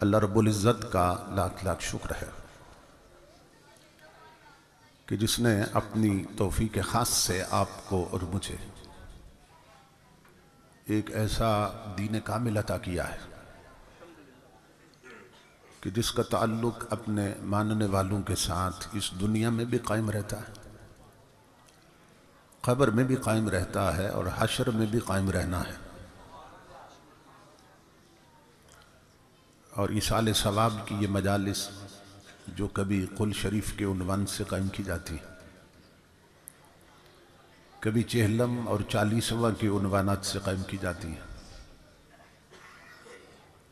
अल्लाह रब्बुल इज़्ज़त का लाख लाख शुक्र है कि जिसने अपनी तौफीक ख़ास से आपको और मुझे एक ऐसा दीन कामिल अता किया है कि जिसका ताल्लुक़ अपने मानने वालों के साथ इस दुनिया में भी कायम रहता है, क़ब्र में भी कायम रहता है और हश्र में भी कायम रहना है। और इसाले सवाब की ये मजालिस जो कभी कुल शरीफ के उन्वान से कायम की जाती है, कभी चेहलम और 40वां के उन्वानात से कायम की जाती है,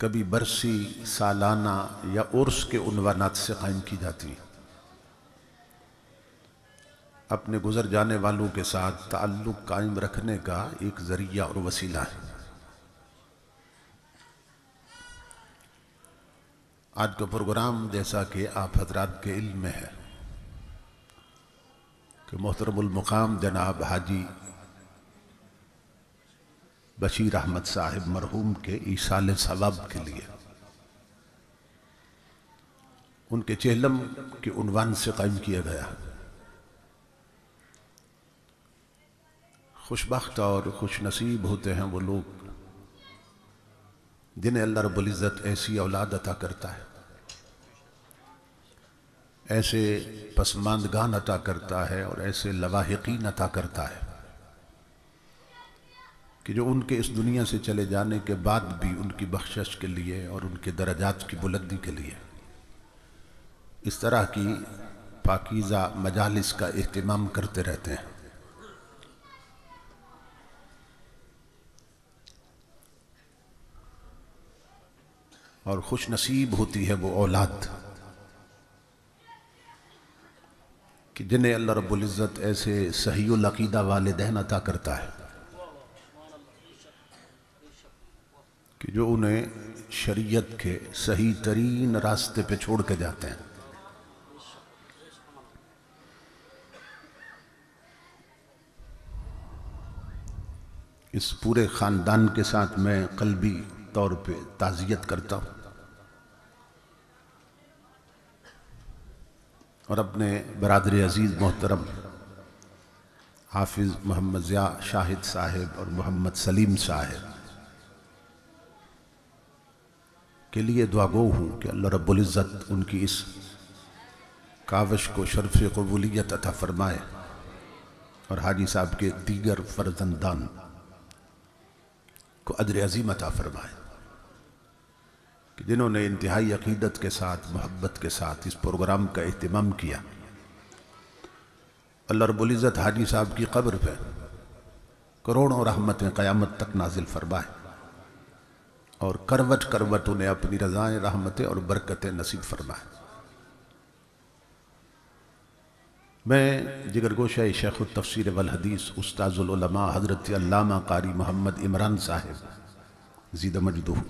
कभी बरसी सालाना या उर्स के उन्वानात से कायम की जाती है। अपने गुजर जाने वालों के साथ ताल्लुक़ कायम रखने का एक ज़रिया और वसीला है। आज का प्रोग्राम जैसा कि आप हजरात के इल्म में है कि मोहतरमुल मुकाम जनाब हाजी बशीर अहमद साहिब मरहूम के ईसाले सवाब के लिए उनके चेहलम के उन्वान से कायम किया गया। खुशबख्त और खुश नसीब होते हैं वो लोग जिन्हें अल्लाह रब्बुल इज़्ज़त ऐसी औलाद अता करता है, ऐसे पसमानदगान अता करता है और ऐसे लवाहिकीन अता करता है कि जो उनके इस दुनिया से चले जाने के बाद भी उनकी बख्शिश के लिए और उनके दर्जात की बुलंदी के लिए इस तरह की पाकीज़ा मजालिस का एहतिमाम करते रहते हैं। और खुश नसीब होती है वो औलाद कि जिन्हें अल्लाह रब्बुल इज़्ज़त ऐसे सहीउल अक़ीदा वालिदैन अता करता है कि जो उन्हें शरीयत के सही तरीन रास्ते पे छोड़ के जाते हैं। इस पूरे ख़ानदान के साथ मैं क़ल्बी तौर पे ताज़ियत करता हूँ और अपने बरादर अज़ीज़ मोहतरम हाफिज़ मोहम्मद ज़िया शाहिद साहिब और मोहम्मद सलीम साहिब के लिए दुआगो हूँ कि अल्लाह रब्बुल इज़्ज़त उनकी इस काविश को शर्फ़ क़बूलियत अता फ़रमाए और हाजी साहब के दीगर फ़र्ज़ंदान को अजर अज़ीम अता फ़रमाए कि जिन्होंने इंतहाई अक़ीदत के साथ मोहब्बत के साथ इस प्रोग्राम का एहतिमाम किया। अल्लाह रब्बुल इज़्ज़त हाजी साहब की क़ब्र पे करोड़ों रहमतें क़यामत तक नाजिल फ़रमाए और करवट करवट उन्हें अपनी रज़ाएँ रहमतें और बरकतें नसीब फ़रमाए। मैं जिगरगोशा शेख़ुत तफ़सीर वल हदीस उस्ताज़ुल उलमा हज़रत अल्लामा क़ारी मोहम्मद इमरान साहिब ज़ीद मजदूह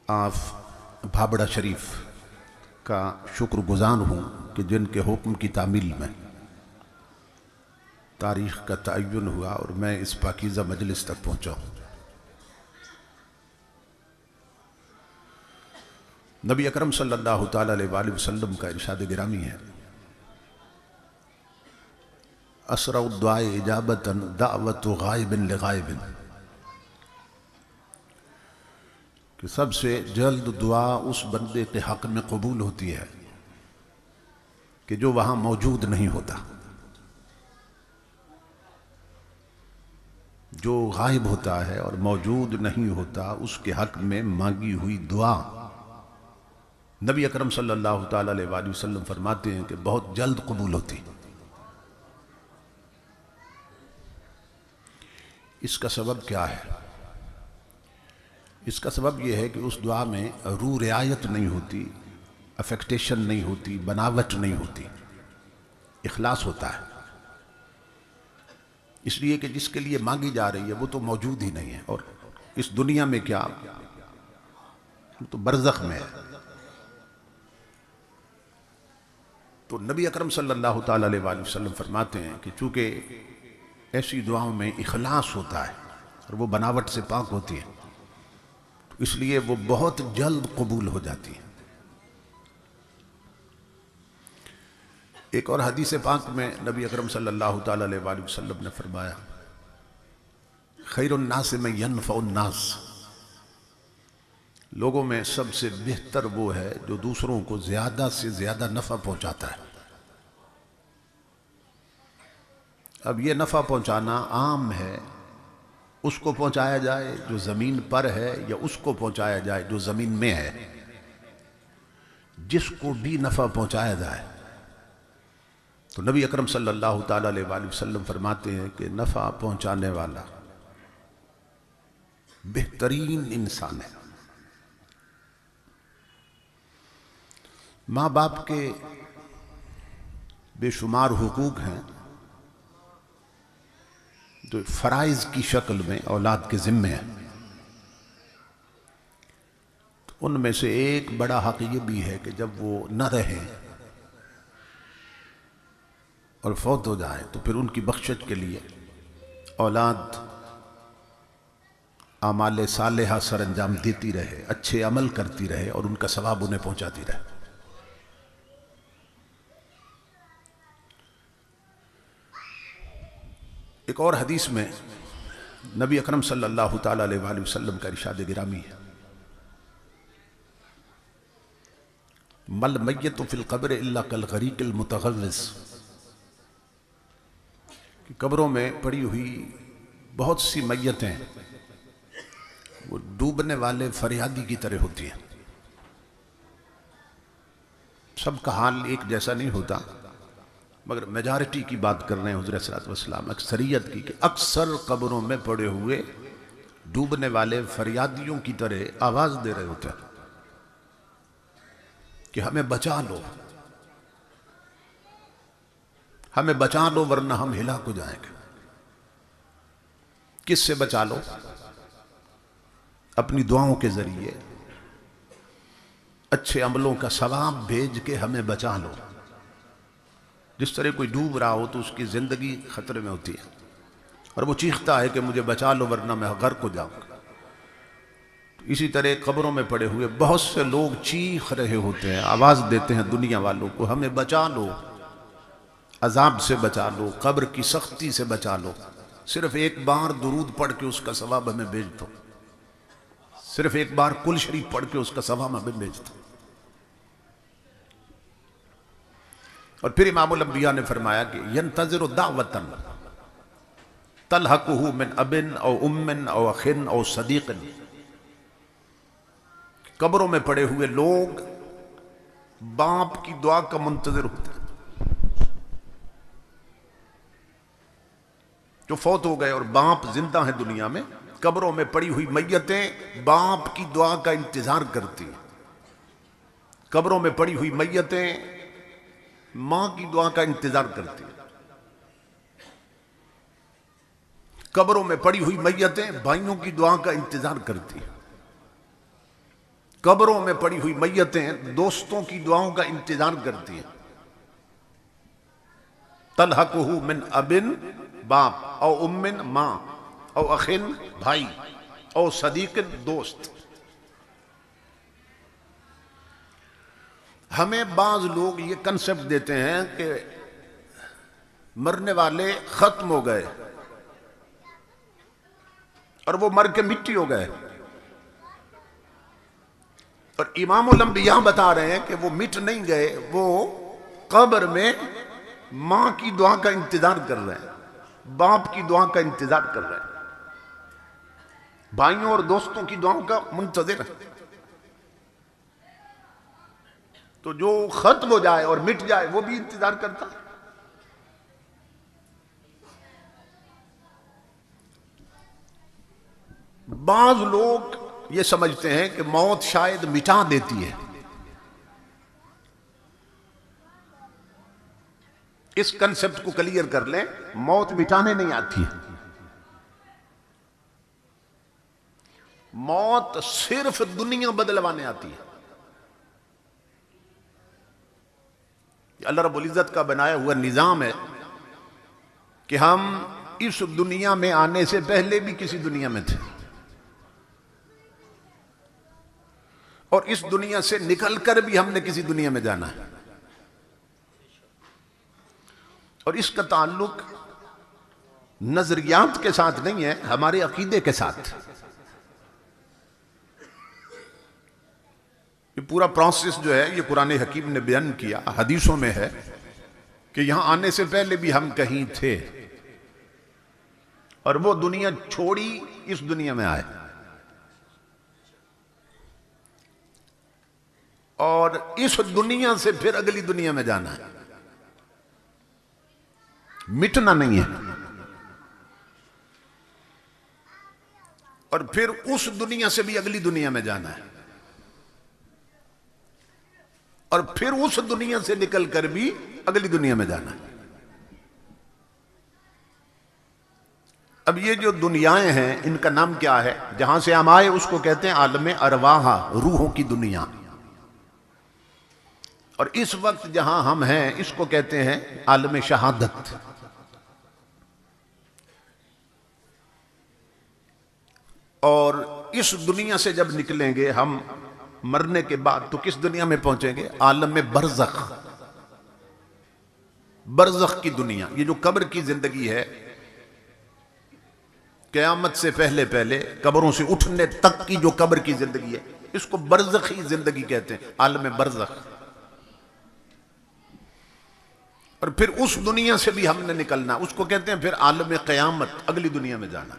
आप भाबड़ा शरीफ का शुक्रगुज़ार हूँ कि जिनके हुक्म की तामील में तारीख़ का तयन हुआ और मैं इस पाकीज़ा मजलिस तक पहुँचा हूँ। नबी अकरम सल्लल्लाहु तआला अलैहि वसल्लम का इरशाद गिरामी है, असरउ दुआए इजाबतन दावतु गायबिन लिगायबिन, कि सबसे जल्द दुआ उस बंदे के हक़ में कबूल होती है कि जो वहाँ मौजूद नहीं होता। जो गायब होता है और मौजूद नहीं होता उसके हक़ में मांगी हुई दुआ नबी अकरम सल्लल्लाहु तआला अलैहि वसल्लम फरमाते हैं कि बहुत जल्द कबूल होती। इसका सबब क्या है? इसका सबब यह है कि उस दुआ में रू रियायत नहीं होती, अफेक्टेशन नहीं होती, बनावट नहीं होती, इखलास होता है। इसलिए कि जिसके लिए मांगी जा रही है वो तो मौजूद ही नहीं है और इस दुनिया में क्या तो बरज़ख में है। तो नबी अकरम सल्लल्लाहु तआला अलैहि वसल्लम फरमाते हैं कि चूँकि ऐसी दुआओं में इखलास होता है और वो बनावट से पाक होती है, तो इसलिए वो बहुत जल्द कबूल हो जाती है। एक और हदीस पाक में नबी अकरम सल्लल्लाहु ताला अलैहि वसल्लम ने फरमाया, खैरुन नास में यनफ़उन नास, लोगों में सबसे बेहतर वो है जो दूसरों को ज्यादा से ज्यादा नफा पहुंचाता है। अब ये नफा पहुंचाना आम है, उसको पहुंचाया जाए जो जमीन पर है या उसको पहुंचाया जाए जो जमीन में है। जिसको भी नफा पहुंचाया जाए तो नबी अकरम सल्लल्लाहु ताला अलैहि वसल्लम फरमाते हैं कि नफा पहुंचाने वाला बेहतरीन इंसान है। माँ बाप के बेशुमार हुकूक हैं जो फराइज की शक्ल में औलाद के जिम्मे है। तो उनमें से एक बड़ा हक ये भी है कि जब वो न रहे और फौत हो जाए तो फिर उनकी बख्शिश के लिए औलाद आमाले सालेहा सर अंजाम देती रहे, अच्छे अमल करती रहे और उनका सवाब उन्हें पहुंचाती रहे। एक और हदीस में नबी अकरम सल्लल्लाहु ताला अलैहि वसल्लम का इरशाद गिरामी है, मल मय्यतु फिल क़ब्र इल्ला कल गरीक़िल मुतग़व्विस, कि कब्रों में पड़ी हुई बहुत सी मैयतें वो डूबने वाले फरियादी की तरह होती हैं। सबका हाल एक जैसा नहीं होता, मगर मेजॉरिटी की बात कर रहे हैं हुज़ूर सल्लल्लाहु अलैहि वसल्लम, अक्सरियत की, कि अक्सर कब्रों में पड़े हुए डूबने वाले फरियादियों की तरह आवाज दे रहे होते हैं कि हमें बचा लो, हमें बचा लो वरना हम हिलाक हो जाएंगे। किससे बचा लो? अपनी दुआओं के जरिए, अच्छे अमलों का सवाब भेज के हमें बचा लो। जिस तरह कोई डूब रहा हो तो उसकी जिंदगी खतरे में होती है और वो चीखता है कि मुझे बचा लो वरना मैं गर्क हो जाऊंगा। इसी तरह कब्रों में पड़े हुए बहुत से लोग चीख रहे होते हैं, आवाज देते हैं दुनिया वालों को, हमें बचा लो, अजाब से बचा लो, कब्र की सख्ती से बचा लो। सिर्फ एक बार दुरूद पढ़ के उसका सवाब हमें भेज दो, सिर्फ एक बार कुल शरीफ पढ़ के उसका सवाब हमें भेज दो। और फिर इमामुल अंबिया ने फरमाया कि यंतज़िरु दावतन तलहकुहु मिन अबिन औ उम्मिन औ अखिन औ सदीक़िन, कब्रों में पड़े हुए लोग बाप की दुआ का मुंतजिर होते हैं। जो फौत हो गए और बाप जिंदा है दुनिया में, कब्रों में पड़ी हुई मैयतें बाप की दुआ का इंतजार करती हैं। कब्रों में पड़ी हुई मैयतें मां की दुआ का इंतजार करती है। कब्रों में पड़ी हुई मैयतें भाइयों की दुआ का इंतजार करती है। कब्रों में पड़ी हुई मैयतें दोस्तों की दुआओं का इंतजार करती हैं। तलहकुहु मिन अबिन बाप, औ उम्मिन मां, औ अखिन भाई, औ सदीकिन दोस्त। हमें बाज लोग ये कंसेप्ट देते हैं कि मरने वाले खत्म हो गए और वो मर के मिट्टी हो गए, और इमामुल अंबिया बता रहे हैं कि वो मिट नहीं गए, वो कब्र में मां की दुआ का इंतजार कर रहे हैं, बाप की दुआ का इंतजार कर रहे हैं, भाइयों और दोस्तों की दुआओं का मुंतजिर है। तो जो खत्म हो जाए और मिट जाए वो भी इंतजार करता है। बाज लोग ये समझते हैं कि मौत शायद मिटा देती है। इस कंसेप्ट को क्लियर कर लें, मौत मिटाने नहीं आती है। मौत सिर्फ दुनिया बदलवाने आती है। अल्लाह रब्बुल इज्जत का बनाया हुआ निजाम है कि हम इस दुनिया में आने से पहले भी किसी दुनिया में थे। और इस दुनिया से निकलकर भी हमने किसी दुनिया में जाना है। और इसका ताल्लुक नजरियात के साथ नहीं है, हमारे अकीदे के साथ। ये पूरा प्रोसेस जो है ये कुरान हकीम ने बयान किया, हदीसों में है कि यहां आने से पहले भी हम कहीं थे और वो दुनिया छोड़ी इस दुनिया में आए, और इस दुनिया से फिर अगली दुनिया में जाना है, मिटना नहीं है। और फिर उस दुनिया से भी अगली दुनिया में जाना है, और फिर उस दुनिया से निकलकर भी अगली दुनिया में जाना है। अब ये जो दुनियाएं हैं इनका नाम क्या है? जहां से हम आए उसको कहते हैं आलम अरवाह, रूहों की दुनिया। और इस वक्त जहां हम हैं इसको कहते हैं आलम शहादत। और इस दुनिया से जब निकलेंगे हम मरने के बाद तो किस दुनिया में पहुंचेंगे? आलम में बरज़ख, बरज़ख की दुनिया। ये जो कब्र की जिंदगी है, क़यामत से पहले पहले कब्रों से उठने तक की जो कब्र की जिंदगी है, इसको बरज़खी जिंदगी कहते हैं, आलम बरज़ख। और फिर उस दुनिया से भी हमने निकलना, उसको कहते हैं फिर आलम क़यामत, अगली दुनिया में जाना।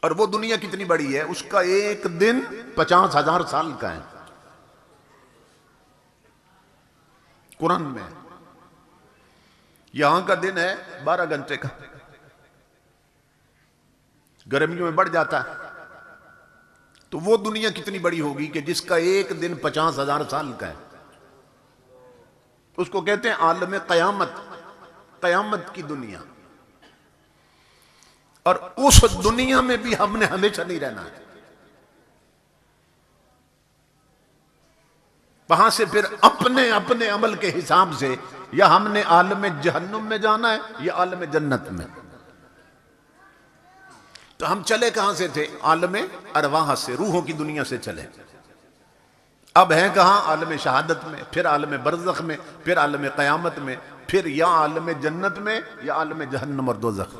और वो दुनिया कितनी बड़ी है? उसका एक दिन 50,000 साल का है, कुरान में। यहां का दिन है 12 घंटे का, गर्मियों में बढ़ जाता है। तो वो दुनिया कितनी बड़ी होगी कि जिसका एक दिन 50,000 साल का है, उसको कहते हैं आलम क़यामत, क़यामत की दुनिया। और उस दुनिया में भी हमने हमेशा नहीं रहना है। वहां से फिर अपने अपने अमल के हिसाब से या हमने आलम जहन्नुम में जाना है या आलम जन्नत में। तो हम चले कहां से थे? आलम अरवाह से, रूहों की दुनिया से चले। अब हैं कहां? आलम शहादत में, फिर आलम बरज़ख में, फिर आलम क़यामत में, फिर या आलम जन्नत में या आलम जहन्नम और दोज़ख।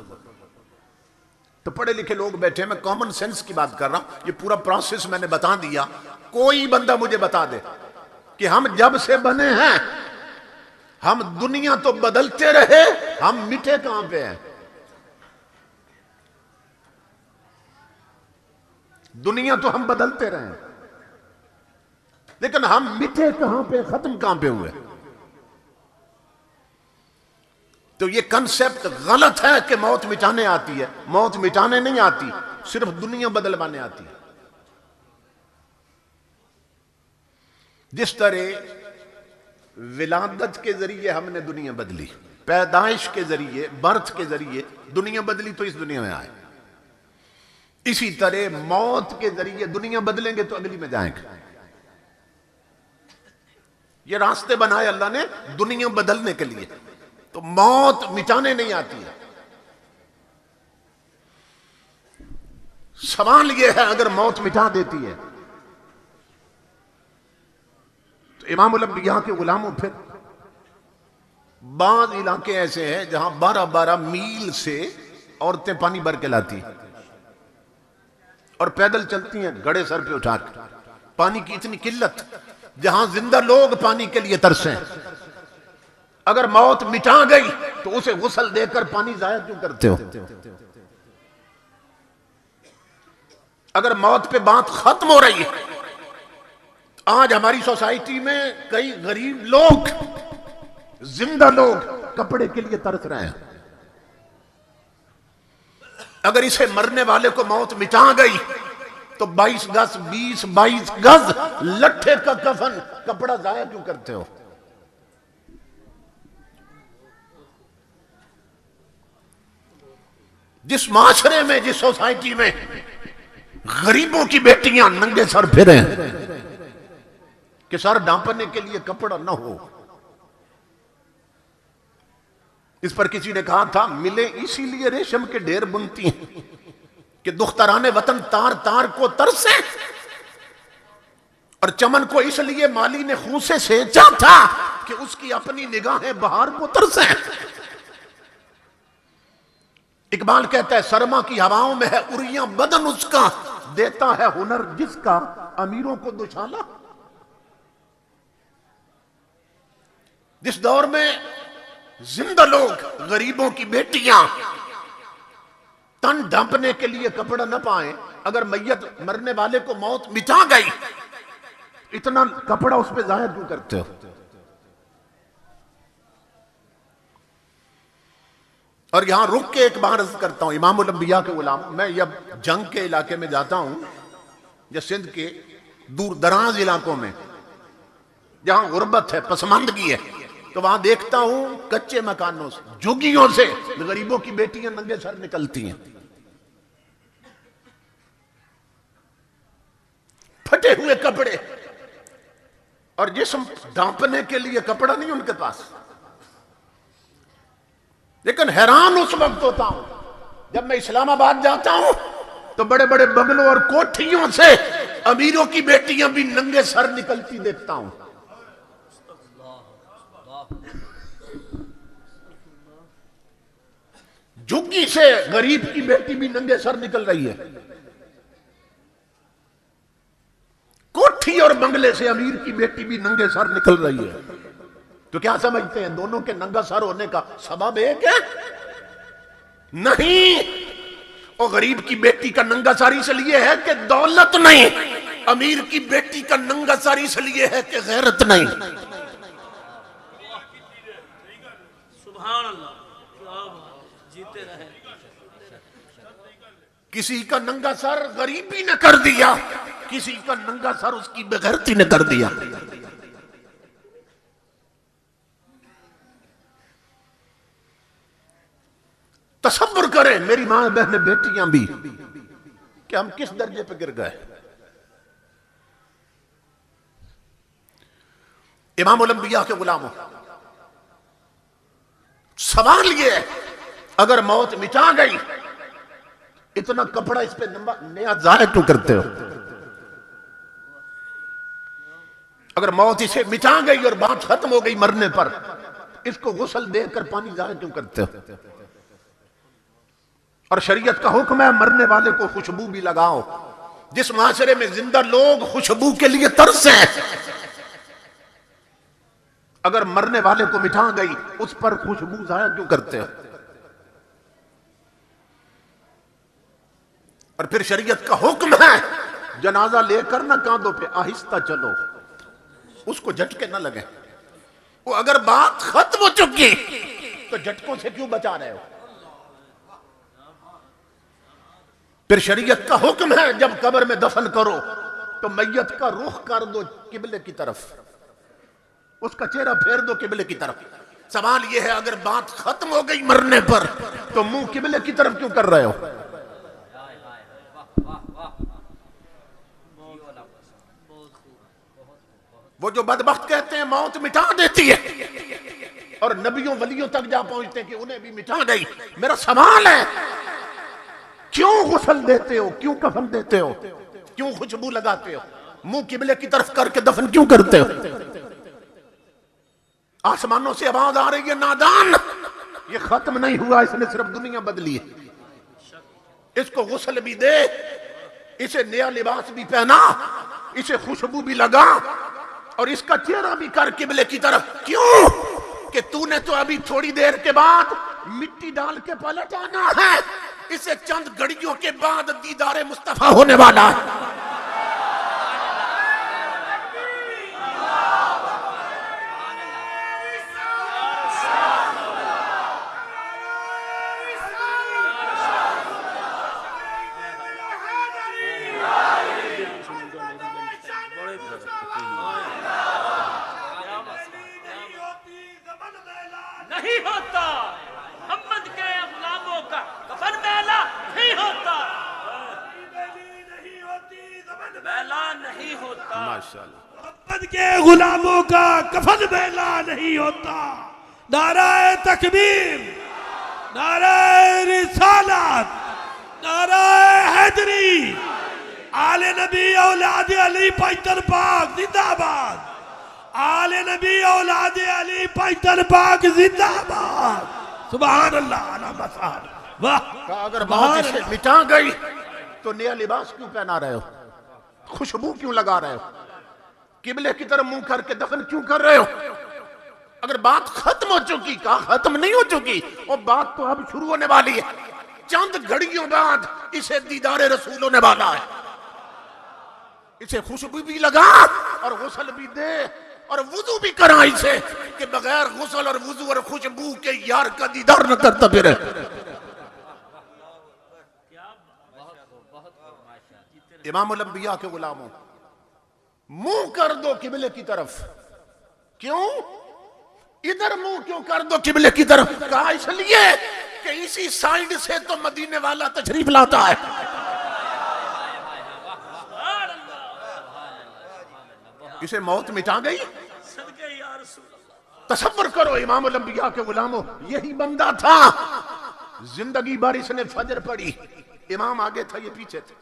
तो पढ़े लिखे लोग बैठे, मैं कॉमन सेंस की बात कर रहा हूं। ये पूरा प्रोसेस मैंने बता दिया। कोई बंदा मुझे बता दे कि हम जब से बने हैं, हम दुनिया तो बदलते रहे, हम मिटे कहां पे हैं? दुनिया तो हम बदलते रहे, लेकिन हम मिटे कहां पे, खत्म कहां पे हुए? तो ये कंसेप्ट गलत है कि मौत मिटाने आती है। मौत मिटाने नहीं आती, सिर्फ दुनिया बदलवाने आती है। जिस तरह विलादत के जरिए हमने दुनिया बदली, पैदाइश के जरिए, बर्थ के जरिए दुनिया बदली तो इस दुनिया में आए, इसी तरह मौत के जरिए दुनिया बदलेंगे तो अगली में जाएंगे। ये रास्ते बनाए अल्लाह ने दुनिया बदलने के लिए। तो मौत मिटाने नहीं आती है। सवाल यह है, अगर मौत मिटा देती है तो इमामुल अंबिया के गुलामों, फिर बाद इलाके ऐसे हैं जहां 12-12 मील से औरतें पानी भर के लाती हैं और पैदल चलती हैं घड़े सर पे उठाकर। पानी की इतनी किल्लत, जहां जिंदा लोग पानी के लिए तरसे। अगर मौत मिटा गई तो उसे गुस्ल देकर पानी जाया क्यों करते हो? अगर मौत पे बात खत्म हो रही है, आज हमारी सोसाइटी में कई गरीब लोग, जिंदा लोग कपड़े के लिए तरस रहे हैं। अगर इसे मरने वाले को मौत मिटा गई तो 22 गज 20-22 गज लट्ठे का कफन, कपड़ा जाया क्यों करते हो? जिस माशरे में, जिस सोसाइटी में गरीबों की बेटियां नंगे सर फिरे कि सर ढांपने के लिए कपड़ा न हो। इस पर किसी ने कहा था, मिले इसीलिए रेशम के ढेर बुनती हैं कि दुख्तराने वतन तार तार को तरसे, और चमन को इसलिए माली ने खून से सेंचा था कि उसकी अपनी निगाहें बहार को तरसे। इकबाल कहता है सरमा की हवाओं में है उरियां बदन उसका, देता है हुनर जिसका अमीरों को दुशाला। जिस दौर में जिंदा लोग गरीबों की बेटियां तन ढांपने के लिए कपड़ा न पाए, अगर मैयत मरने वाले को मौत मिटा गई, इतना कपड़ा उस पर जाहिर क्यों करते हो? और यहां रुक के एक बार अर्ज करता हूं, इमामुल अंबिया के गुलाम, मैं जब जंग के इलाके में जाता हूं या सिंध के दूर दराज इलाकों में जहां गुर्बत है, पसमानदगी है, तो वहां देखता हूं कच्चे मकानों से, झुग्गियों से गरीबों की बेटियां नंगे सर निकलती हैं, फटे हुए कपड़े, और जिस्म ढांपने के लिए कपड़ा नहीं उनके पास। लेकिन हैरान उस वक्त होता हूं जब मैं इस्लामाबाद जाता हूं तो बड़े बड़े बंगलों और कोठियों से अमीरों की बेटियां भी नंगे सर निकलती देखता हूं। झुग्गी से गरीब की बेटी भी नंगे सर निकल रही है, कोठी और बंगले से अमीर की बेटी भी नंगे सर निकल रही है। तो क्या समझते हैं दोनों के नंगा सर होने का सबब एक है? नहीं, और गरीब की बेटी का नंगा सर इसलिए है कि दौलत नहीं, अमीर की बेटी का नंगा सर इसलिए है कि गैरत नहीं। सुभान अल्लाह, जीते रहे। किसी का नंगा सर गरीबी ने कर दिया, किसी का नंगा सर उसकी बेगैरती ने कर दिया। तसव्वुर करें मेरी मां बहने बेटियां भी कि हम किस दर्जे पे गिर गए। इमामुल अंबिया के गुलामों, सवाल ये है अगर मौत मिटा गई, इतना कपड़ा इस पे नया जाहिर क्यों करते हो? अगर मौत इसे मिटा गई और बात खत्म हो गई मरने पर, इसको गुस्ल देकर पानी जाहिर क्यों करते हो? और शरीयत का हुक्म है मरने वाले को खुशबू भी लगाओ। जिस माशरे में जिंदा लोग खुशबू के लिए तरसे, अगर मरने वाले को मिटा गई उस पर खुशबू जाहिर क्यों करते हो? और फिर शरीयत का हुक्म है जनाजा लेकर ना कांधों पे आहिस्ता चलो, उसको झटके ना लगे। वो अगर बात खत्म हो चुकी तो झटकों से क्यों बचा रहे हो? फिर शरीयत का हुक्म है जब कब्र में दफन करो तो मैयत का रुख कर दो किबले की तरफ, उसका चेहरा फेर दो किबले की तरफ। सवाल यह है अगर बात खत्म हो गई मरने पर तो मुंह किबले की तरफ क्यों कर रहे हो? वो जो बदबख्त कहते हैं मौत मिटा देती है और नबियों वलियों तक जा पहुंचते हैं कि उन्हें भी मिटा गई। मेरा सवाल है क्यों गुस्ल देते हो, क्यों कफन देते हो, क्यों खुशबू लगाते हो, मुंह किबले की तरफ करके दफन क्यों करते हो? आसमानों से आवाज आ रही है नादान, ये खत्म नहीं हुआ, इसने सिर्फ दुनिया बदली है। इसको गुस्ल भी दे, इसे नया लिबास भी पहना, इसे खुशबू भी लगा और इसका चेहरा भी कर किबले की तरफ। क्यों? कि तूने तो अभी थोड़ी देर के बाद मिट्टी डाल के पलट आना है, इसे चंद घड़ियों के बाद दीदारे मुस्तफा होने वाला है। नहीं होता मोहम्मद के गुलामों का कफन मैला नहीं होता, मैला नहीं होता। माशाअल्लाह, मोहम्मद के गुलामों का कफन मैला नहीं होता। नाराए तकबीर, नाराए रिसालत, नारा हैदरी, आले नबी औलाद अली पैतन पाक जिंदाबाद, आले नबी औलाद अली पैतन पाक जिंदाबाद। सुभान अल्लाह अल्लाह साहब, वाह। अगर मौत इसे मिटा गई तो नया लिबास क्यों पहना रहे हो, खुशबू क्यों लगा रहे हो, किबले की तरफ मुंह करके दफन क्यों कर रहे हो? अगर बात खत्म हो चुकी, कहा खत्म नहीं हो चुकी, और बात तो अब शुरू होने वाली है। चंद घड़ियों बाद इसे दीदारे रसूल होने वाला है। इसे खुशबू भी लगा और गुस्ल भी दे और वुजू भी करा इसे, कि बगैर गुस्ल और वुजू और खुशबू के यार का दीदार न करता फिर। इमामुल अंबिया के गुलामों, मुंह कर दो किबले की तरफ। क्यों इधर मुंह क्यों कर दो किबले की तरफ? कहा इसलिए कि इसी साइड से तो मदीने वाला तशरीफ लाता है। इसे मौत मिटा गई। तसव्वुर करो इमामुल अंबिया के गुलामों, यही बंदा था। जिंदगी भर इसने फजर पढ़ी, इमाम आगे था ये पीछे थे।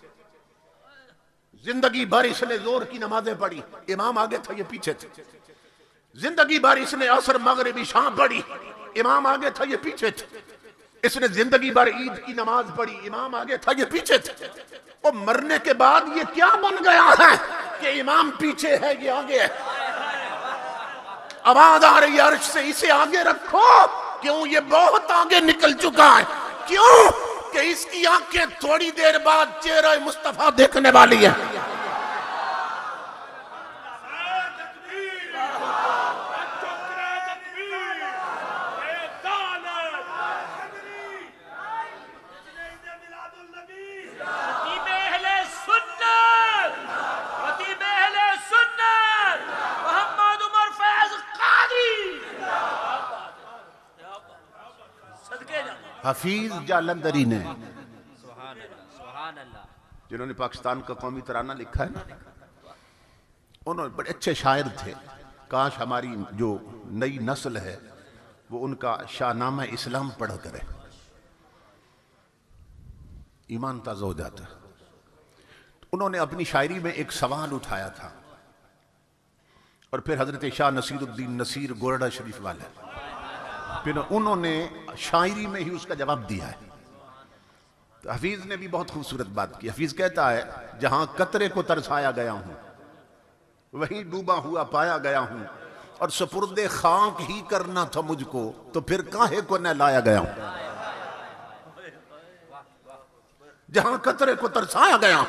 जिंदगी भर इसने जोर की नमाजें पढ़ी, इमाम आगे था ये पीछे थे। जिंदगी भर इसने असर मगरिबी शाम पढ़ी, इमाम आगे था ये पीछे थे। इसने जिंदगी भर ईद की नमाज पढ़ी, इमाम आगे था ये पीछे थे। और मरने के बाद ये क्या बन गया है कि इमाम पीछे है ये आगे है। आवाज आ रही है अर्श से, इसे आगे रखो। क्यों? ये बहुत आगे निकल चुका है। क्यों? कि इसकी आंखें थोड़ी देर बाद चेहरा मुस्तफा देखने वाली है। हफीज जालंधरी ने, जिन्होंने पाकिस्तान का कौमी तराना लिखा है ना, उन्होंने बड़े अच्छे शायर थे। काश हमारी जो नई नस्ल है वो उनका शाहनामा इस्लाम पढ़ा करे, ईमान ताज़ा हो जाता। उन्होंने अपनी शायरी में एक सवाल उठाया था और फिर हजरत शाह नसीरुद्दीन नसीर गोरडा शरीफ वाले, फिर उन्होंने शायरी में ही उसका जवाब दिया है। तो हफीज ने भी बहुत खूबसूरत बात की। हफीज कहता है, जहां कतरे को तरसाया गया हूं वहीं डूबा हुआ पाया गया हूं, और सपुर्दे खाक ही करना था मुझको, तो फिर काहे को न लाया गया हूं। जहां कतरे को तरसाया गया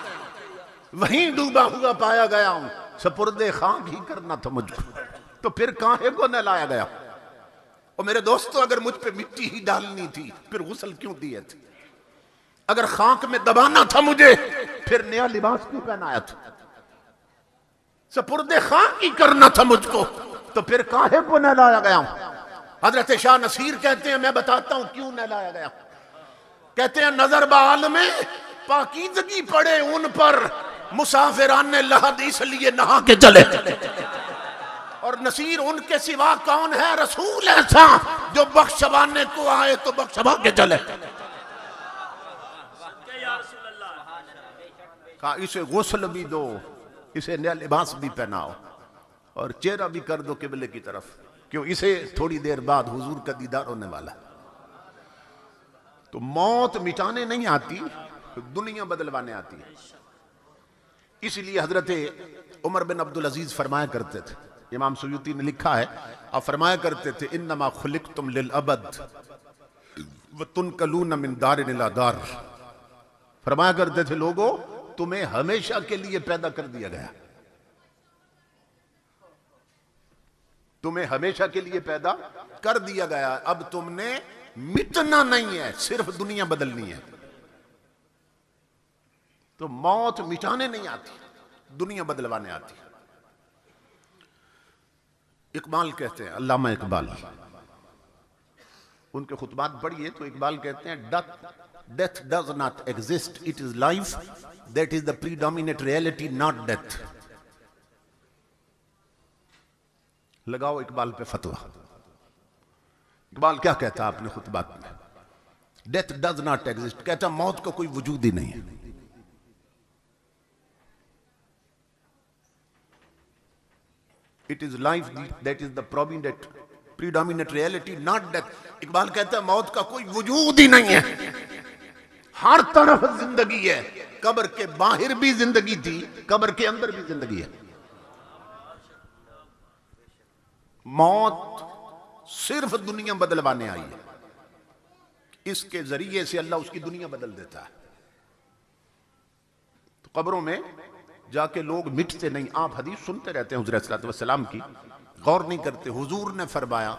वहीं डूबा हुआ पाया गया हूं, सपुर्दे खाक ही करना था मुझको, तो फिर काहे को न लाया गया। और मेरे दोस्तों, अगर मुझ पे मिट्टी ही डालनी थी फिर गुस्ल क्यों दिए थे? अगर खाक में दबाना था मुझे फिर नया लिबास क्यों पहनाया था? सपुर्दे खाक ही करना था मुझको, तो फिर काहे को न लाया गया हूं। हजरत शाह नसीर कहते हैं, मैं बताता हूं क्यों न लाया गया। कहते हैं, नजर बाल में पाकीज़गी पड़े उन पर, मुसाफिराने लहद इसलिए नहा के चले। और नसीर उनके सिवा कौन है? रसूल ऐसा जो बख्शवाने को आए तो बख्शवा के चले। कहा इसे गुस्ल भी दो, इसे नया लिबास भी पहनाओ और चेहरा भी कर दो किबले की तरफ। क्यों? इसे थोड़ी देर बाद हुजूर का दीदार होने वाला। तो मौत मिटाने नहीं आती, दुनिया बदलवाने आती है। इसलिए हजरत उमर बिन अब्दुल अजीज फरमाया करते थे, इमाम सुयूती ने लिखा है, आप फरमाया करते थे, इन्नमा खुलिक़्तुम लिल अबद व तुनकलून मिन दारिन इला दार। फरमाया करते थे, लोगों तुम्हें हमेशा के लिए पैदा कर दिया गया, तुम्हें हमेशा के लिए पैदा कर दिया गया। अब तुमने मिटना नहीं है, सिर्फ दुनिया बदलनी है। तो मौत मिटाने नहीं आती, दुनिया बदलवाने आती। इकबाल कहते हैं, अल्लामा इकबाल, उनके खुतबात पढ़िए तो इकबाल कहते हैं, death does not exist, it is life that is the predominate reality, not death. लगाओ इकबाल पे फतवा। इकबाल क्या कहता है अपने खुतबात में? डेथ डज नॉट एग्जिस्ट, कहता मौत का कोई वजूद ही नहीं है। It is life that is the predominant reality, not death. Iqbal कहता है मौत का कोई वजूद ही नहीं है, हर तरफ जिंदगी है। कब्र के बाहर भी जिंदगी थी, कब्र के अंदर भी जिंदगी है। मौत सिर्फ दुनिया बदलवाने आई है, इसके जरिए से अल्लाह उसकी दुनिया बदल देता है। तो कब्रों में जाके लोग मिटते नहीं। आप हदीस सुनते रहते हैं हुज़ूर सल्लल्लाहु अलैहि वसल्लम की, गौर नहीं करते। हुजूर ने फरमाया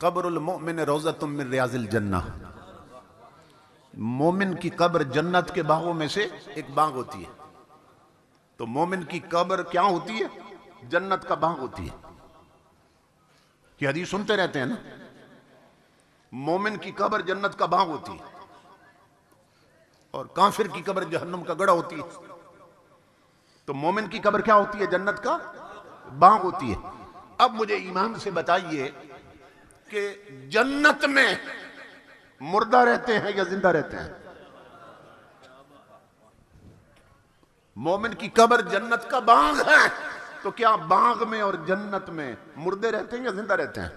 कब्रुल मोमिन रोज़तुम मिन रियाज़िल जन्नह, मोमिन की कब्र जन्नत के बागों में से एक बाग होती है। तो मोमिन की कब्र क्या होती है? जन्नत का बाग होती है। कि हदीस सुनते रहते हैं ना, मोमिन की कब्र जन्नत का बाग होती है और काफिर की कब्र जहन्नम का गड़ा होती है। तो मोमिन की कब्र क्या होती है? जन्नत का बाग होती है। अब मुझे ईमान से बताइए कि जन्नत में मुर्दा रहते हैं या जिंदा रहते हैं? मोमिन की कब्र जन्नत का बाग है, तो क्या बाग में और जन्नत में मुर्दे रहते हैं या जिंदा रहते हैं?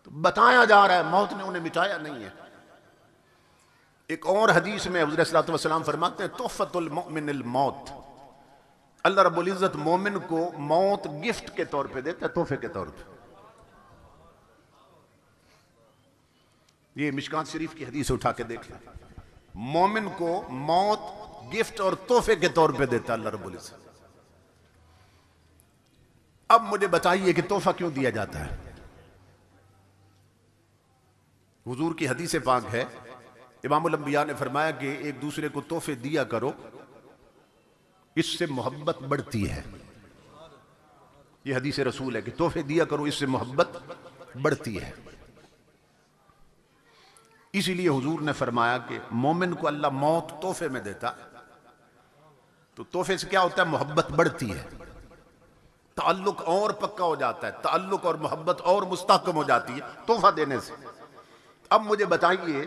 तो बताया जा रहा है मौत ने उन्हें मिटाया नहीं है। एक और हदीस में हुज़ूर सल्लल्लाहु अलैहि वसल्लम फरमाते हैं तोहफतुल मोमिनिल मौत, अल्लाह रब्बुल इज़्ज़त मोमिन को मौत गिफ्ट के तौर पे देता है, तोहफे के तौर पे। ये मिशकात शरीफ की हदीस उठा के देख लें, मोमिन को मौत गिफ्ट और तोहफे के तौर पे देता है अल्लाह रब्बुल इज़्ज़त। अब मुझे बताइए कि तोहफा क्यों दिया जाता है? हुजूर की हदीस पाक है, इमामुल अंबिया ने फरमाया कि एक दूसरे को तोहफे दिया करो, इससे मोहब्बत बढ़ती है। यह हदीस रसूल है कि तोहफे दिया करो, इससे मोहब्बत बढ़ती है। इसीलिए हुजूर ने फरमाया कि मोमिन को अल्लाह मौत तोहफे में देता, तो तोहफे से क्या होता है? मोहब्बत बढ़ती है, ताल्लुक और पक्का हो जाता है, ताल्लुक और मोहब्बत और मुस्तहकम हो जाती है तोहफा देने से। अब मुझे बताइए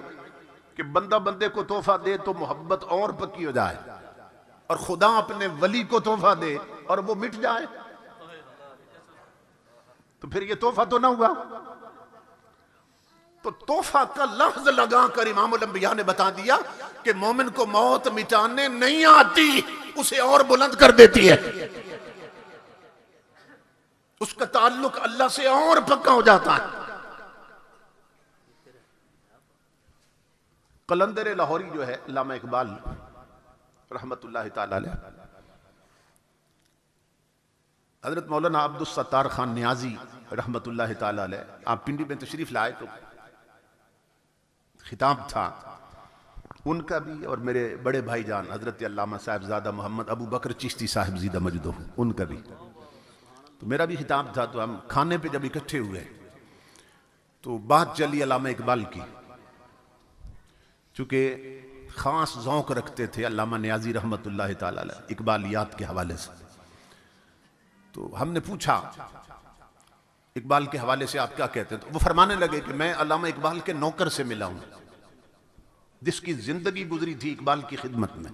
कि बंदा बंदे को तोहफा दे तो मोहब्बत और पक्की हो जाए, और खुदा अपने वली को तोहफा दे और वो मिट जाए, तो फिर ये तोहफा तो ना हुआ। तो तोहफा का लफ्ज लगाकर इमामुल अंबिया ने बता दिया कि मोमिन को मौत मिटाने नहीं आती, उसे और बुलंद कर देती है, उसका ताल्लुक अल्लाह से और पक्का हो जाता है। कलंदर लाहौरी जो है अल्लामा इकबाल रहमतुल्लाह ताला अलैह, हजरत मौलाना अब्दुल सत्तार खान नियाजी रहमतुल्लाह ताला अलैह, आप पिंडी में तशरीफ लाए तो खिताब था उनका भी और मेरे बड़े भाईजान हजरत अल्लामा साहिबजादा मोहम्मद अबू बकर चिश्ती साहिब ज़ीदा मजदो उनका भी, तो मेरा भी खिताब था। तो हम खाने पे जब इकट्ठे हुए तो बात चली अल्लामा इकबाल की, चूंकि खास ज़ौक़ रखते थे अल्लामा नियाज़ी रहमतुल्लाह ताला अलैह इकबालियात के हवाले से। तो हमने पूछा इकबाल के हवाले से आप क्या कहते हैं? तो वो फरमाने लगे कि मैं अल्लामा इकबाल के नौकर से मिला हूं, जिसकी जिंदगी गुजरी थी इकबाल की खिदमत में।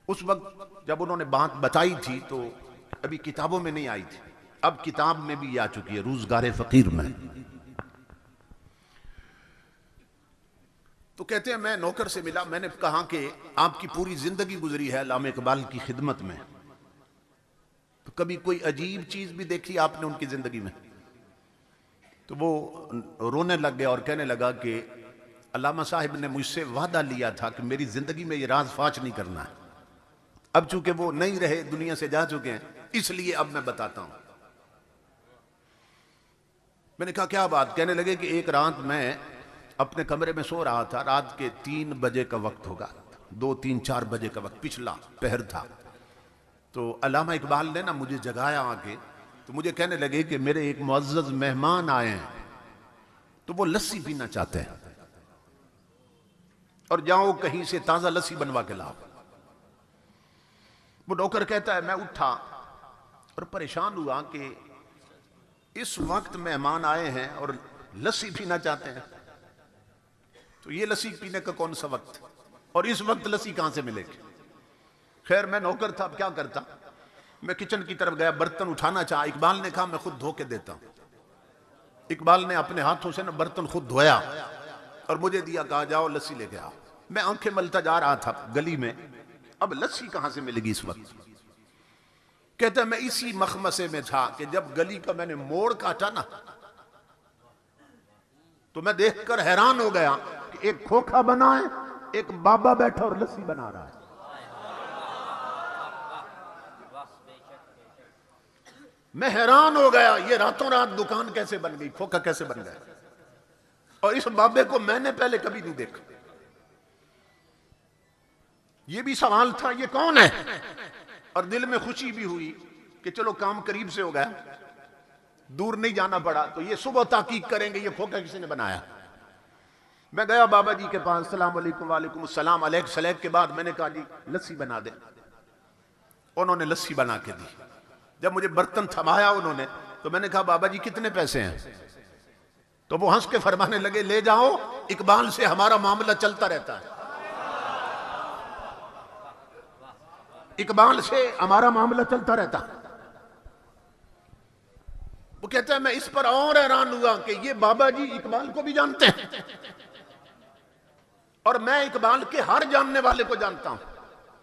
उस वक्त जब उन्होंने बात बताई थी तो अभी किताबों में नहीं आई थी, अब किताब में भी आ चुकी है, रोजगार फकीर में। तो कहते हैं मैं नौकर से मिला, मैंने कहा कि आपकी पूरी जिंदगी गुजरी है अल्लामा इकबाल की खिदमत में, तो कभी कोई अजीब चीज भी देखी आपने उनकी जिंदगी में? तो वो रोने लग गया और कहने लगा कि अल्लामा साहिब ने मुझसे वादा लिया था कि मेरी जिंदगी में ये राज फाश नहीं करना है। अब चूंकि वो नहीं रहे, दुनिया से जा चुके हैं, इसलिए अब मैं बताता हूं। मैंने कहा क्या बात? कहने लगे कि एक रात मैं अपने कमरे में सो रहा था, रात के 3 बजे का वक्त होगा, 2, 3, 4 बजे का वक्त, पिछला पहर था। तो अल्लामा इकबाल ने ना मुझे जगाया आके, तो मुझे कहने लगे कि मेरे एक मुअज़्ज़ज़ मेहमान आए हैं, तो वो लस्सी पीना चाहते हैं और जाओ कहीं से ताजा लस्सी बनवा के लाओ। वो नौकर कहता है मैं उठा और परेशान हुआ कि इस वक्त मेहमान आए हैं और लस्सी पीना चाहते हैं, तो ये लस्सी पीने का कौन सा वक्त, और इस वक्त लस्सी कहां से मिलेगी। खैर मैं नौकर था, अब क्या करता, मैं किचन की तरफ गया, बर्तन उठाना चाहा, इकबाल ने कहा मैं खुद धो के देता हूं। इकबाल ने अपने हाथों से ना बर्तन खुद धोया और मुझे दिया, कहा जाओ लस्सी लेके आओ। मैं आंखें मलता जा रहा था गली में, अब लस्सी कहां से मिलेगी इस वक्त। कहता मैं इसी मखमसे में था कि जब गली का मैंने मोड़ काटा ना, तो मैं देखकर हैरान हो गया कि एक खोखा बना है, एक बाबा बैठा और लस्सी बना रहा है। मैं हैरान हो गया, ये रातों रात दुकान कैसे बन गई, खोखा कैसे बन गया, और इस बाबे को मैंने पहले कभी नहीं देखा। ये भी सवाल था, ये कौन है, और दिल में खुशी भी हुई कि चलो काम करीब से हो गया, दूर नहीं जाना पड़ा। तो ये सुबह ताकीद करेंगे ये खोखा किसने बनाया। मैं गया बाबा जी के पास, सलाम अलैकुम, वालेकुम सलाम, अलैक सलैक के बाद मैंने कहा जी लस्सी बना दे। उन्होंने लस्सी बना के दी। जब मुझे बर्तन थमाया उन्होंने, तो मैंने कहा बाबा जी कितने पैसे हैं, तो वो हंस के फरमाने लगे ले जाओ, इकबाल से हमारा मामला चलता रहता है, इकबाल से हमारा मामला चलता रहता। वो कहता है मैं इस पर और हैरान हुआ कि ये बाबा जी इकबाल को भी जानते हैं और मैं इकबाल के हर जानने वाले को जानता हूं,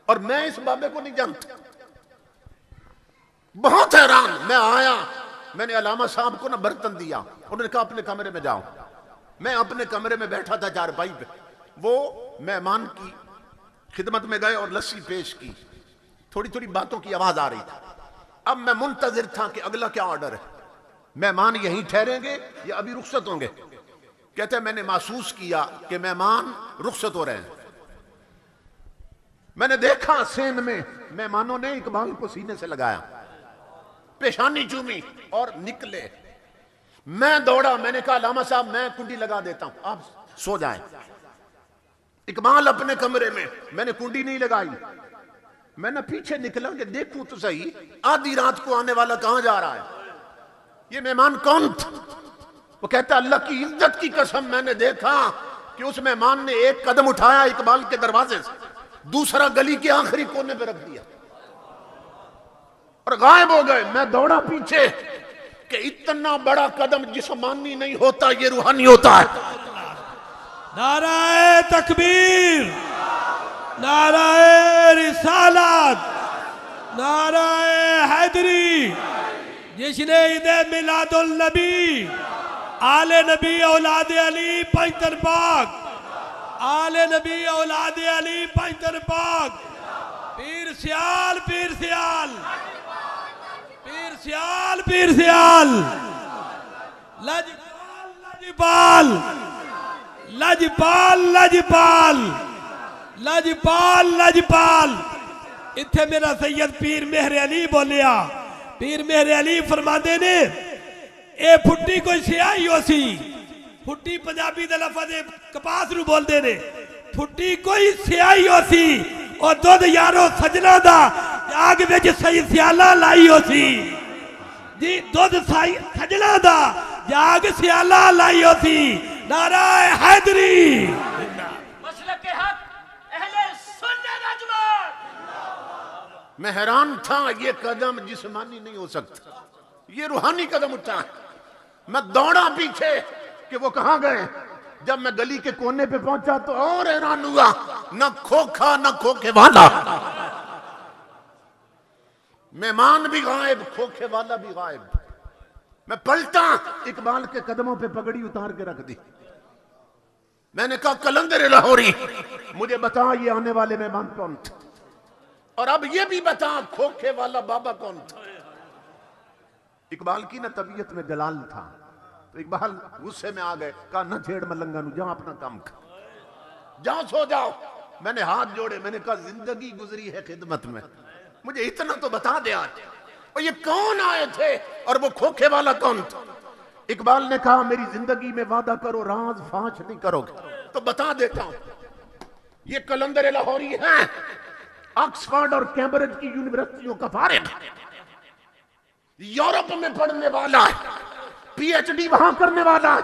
और मैं इस बाबे को नहीं जानता। बहुत हैरान मैं आया, मैंने अलामा साहब को ना बर्तन दिया, उन्होंने कहा अपने कमरे में जाओ। मैं अपने कमरे में बैठा था चारपाई पे, वो मेहमान की खिदमत में गए और लस्सी पेश की। थोड़ी थोड़ी बातों की आवाज आ रही थी। अब मैं मुंतजिर था कि अगला क्या ऑर्डर है, मेहमान यहीं ठहरेंगे या अभी रुखसत होंगे। कहते हैं मैंने महसूस किया कि मेहमान रुखसत हो रहे हैं। मैंने देखा सेन में मेहमानों ने इकबाल को सीने से लगाया, पेशानी चूमी और निकले। मैं दौड़ा, मैंने कहा लामा साहब मैं कुंडी लगा देता हूं, आप सो जाएं। इकबाल अपने कमरे में, मैंने कुंडी नहीं लगाई। मैं ना पीछे निकला कि देखूं तो सही आधी रात को आने वाला कहां जा रहा है, ये मेहमान कौन था। वो कहता अल्लाह की इज्जत की कसम मैंने देखा कि उस मेहमान ने एक कदम उठाया इकबाल के दरवाजे से, दूसरा गली के आखिरी कोने पे रख दिया और गायब हो गए। मैं दौड़ा पीछे कि इतना बड़ा कदम जिस्मानी नहीं होता, ये रूहानी होता है। नाराए तकबीर, नाराए रिसालत, नाराए हैदरी। जिसने ईदे मिलादुल नबी, आले नबी औलादे अली पैंतर पाक, आले नबी औलादे अली पैंतर पाक, पीर सियाल पीर सियाल, पीर सियाल पीर सियाल, लजपाल लजपाल लजपाल लजपाल लजपाल। इत्थे मेरा सैयद पीर मेहर अली बोलिया। पीर मेहर अली फरमाते ने ए फुट्टी कोई सियाही हो सी, फुट्टी पंजाबी दे लफज कपास नू बोलते ने, फुट्टी कोई सियाही हो सी और दुध यारो सजना दा आग विच सही सियाला लाई हो सी जी, दुध सही सजना दा जाग सियाला लाई हो सी। नाराए हैदरी। मसलक हक अहले सुन्नत अजमत। मैं हैरान था, ये कदम जिस्मानी नहीं हो सकता, ये रूहानी कदम उठा है। मैं दौड़ा पीछे कि वो कहां गए। जब मैं गली के कोने पे पहुंचा तो और हैरान हुआ, न खोखा न खोखे वाला, मेहमान भी गायब, खोखे वाला भी गायब। मैं पलटा, इकबाल के कदमों पे पगड़ी उतार के रख दी। मैंने कहा कलंदर लाहौरी मुझे बता ये आने वाले मेहमान कौन थे, और अब ये भी बता खोखे वाला बाबा कौन था। इकबाल की ना तबीयत में जलाल था, तो इकबाल गुस्से में आ गए, कहा न छेड़ मलंगा नू, जा अपना काम कर, जाओ सो जाओ। मैंने हाथ जोड़े, मैंने कहा जिंदगी गुजरी है खिदमत में, मुझे इतना तो बता दे आज, और ये कौन आए थे और वो खोखे वाला कौन था। इकबाल ने कहा मेरी जिंदगी में वादा करो राज फांच नहीं करोगे, तो बता देता हूं। ये कलंदर लाहौरी है, ऑक्सफोर्ड और कैम्ब्रिज की यूनिवर्सिटियों का फारिग, यूरोप में पढ़ने वाला है, पीएचडी वहां करने वाला है,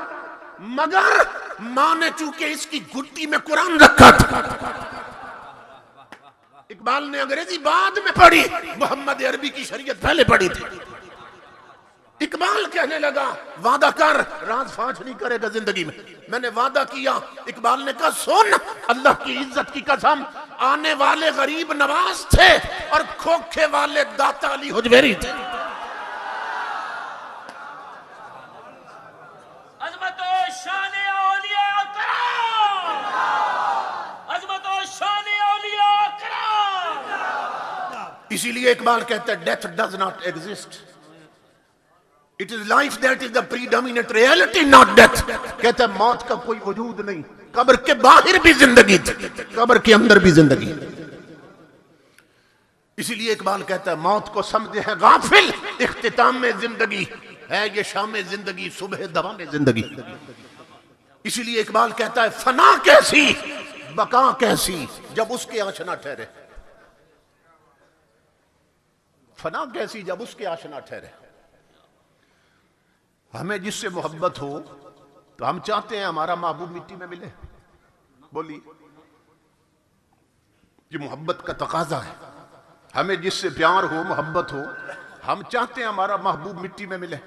मगर मां ने चूंकि इसकी घुट्टी में कुरान रखा था। इकबाल ने अंग्रेजी बाद में पढ़ी, मोहम्मद अरबी की शरीयत पहले पढ़ी थी। इकबाल कहने लगा वादा कर, राज फांच नहीं करेगा जिंदगी में। मैंने वादा किया। इकबाल ने कहा सुन, अल्लाह की इज्जत की कसम, आने वाले गरीब नवाज थे और खोखे वाले दाता अली हुजवेरी थे। इसीलिए इकबाल कहता है death does not exist, it is life that is the predominant reality not death. कहता है मौत का कोई वजूद नहीं, कब्र के बाहर भी जिंदगी थी, कब्र के अंदर भी जिंदगी। इसीलिए इकबाल कहता है मौत को समझे हैं गाफिल, इख्तिताम में जिंदगी है ये शाम जिंदगी, सुबह दवा में जिंदगी। इसीलिए इकबाल कहता है फना कैसी बका कैसी जब उसके आशना ठहरे, फना कैसी जब उसके आशना ठहरे। हमें जिससे मोहब्बत हो तो हम चाहते हैं हमारा महबूब मिट्टी में मिले। बोलिए, ये मोहब्बत का तकाजा है। हमें जिससे प्यार हो, मोहब्बत हो, हम चाहते हैं हमारा महबूब मिट्टी में मिले।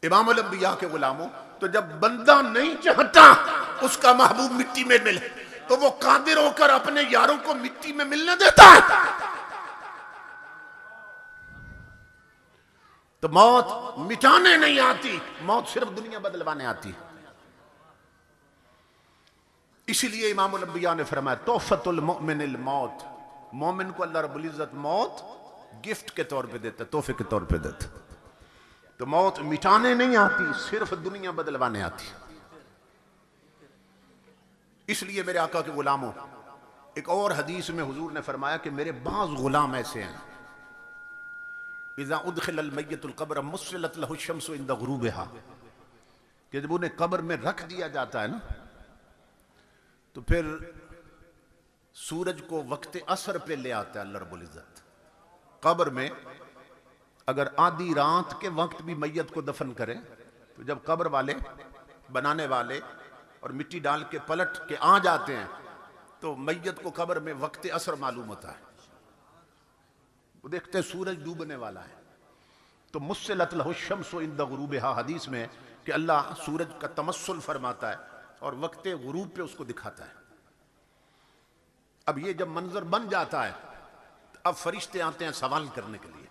इमाम अल अंबिया के गुलामों, तो जब बंदा नहीं चाहता उसका महबूब मिट्टी में मिले तो वो कादिर होकर अपने यारों को मिट्टी में मिलने देता है। तो मौत मिटाने नहीं आती, मौत सिर्फ दुनिया बदलवाने आती है। इसीलिए इमाम अल अंबिया ने फरमाया तोहफतुल मुमिनिल मौत, मोमिन को अल्लाह रब्बुल इज्जत मौत गिफ्ट के तौर पे देता, तोहफे के तौर पे देता। तो मौत मिटाने नहीं आती, सिर्फ दुनिया बदलवाने आती। इसलिए मेरे आका के गुलामों, एक और हदीस में हुजूर ने फरमाया कि मेरे बाज गुलाम ऐसे हैं इज़ा उदखिलल मय्यतुल क़ब्र मुस्सिलत लहु शम्सु इंदा गुरूबिहा, कि जब उन्हें कब्र में रख दिया जाता है ना तो फिर सूरज को वक्त असर पे ले आता है अल्लाह रब्बुल इज्जत। कब्र में अगर आधी रात के वक्त भी मैयत को दफन करें तो जब कब्र वाले बनाने वाले और मिट्टी डाल के पलट के आ जाते हैं तो मैयत को कब्र में वक्त असर मालूम होता है। वो देखते हैं सूरज डूबने वाला है तो मुस्सिलत लहु शम्सु इंदा गुरूबिहा, हदीस में कि अल्लाह सूरज का तमस्सुल फरमाता है और वक्त गुरूब पे उसको दिखाता है। अब ये जब मंजर बन जाता है अब फरिश्ते आते हैं सवाल करने के लिए।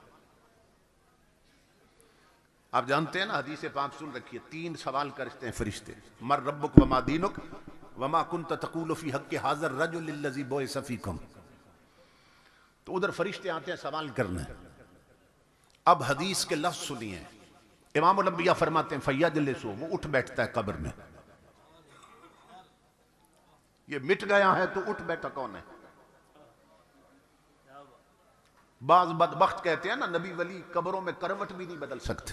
आप जानते हैं ना, हदीस पाक सुन रखिए, 3 सवाल करते हैं फरिश्ते, मर रब्बुक वमा दीनुक वमा कुंत तक़ूलु फी हक़्क़ि हाज़िर रजुलिल लज़ी बुइसा फ़ीकुम। तो उधर फरिश्ते आते हैं सवाल करने। अब हदीस के लफ्ज़ सुनिए, इमाम अल अंबिया फरमाते हैं फयजलिसु, वो उठ बैठता है कब्र में। ये मिट गया है तो उठ बैठा कौन है? बाज बदबख्त कहते हैं ना, नबी वली कब्रों में करवट भी नहीं बदल सकते।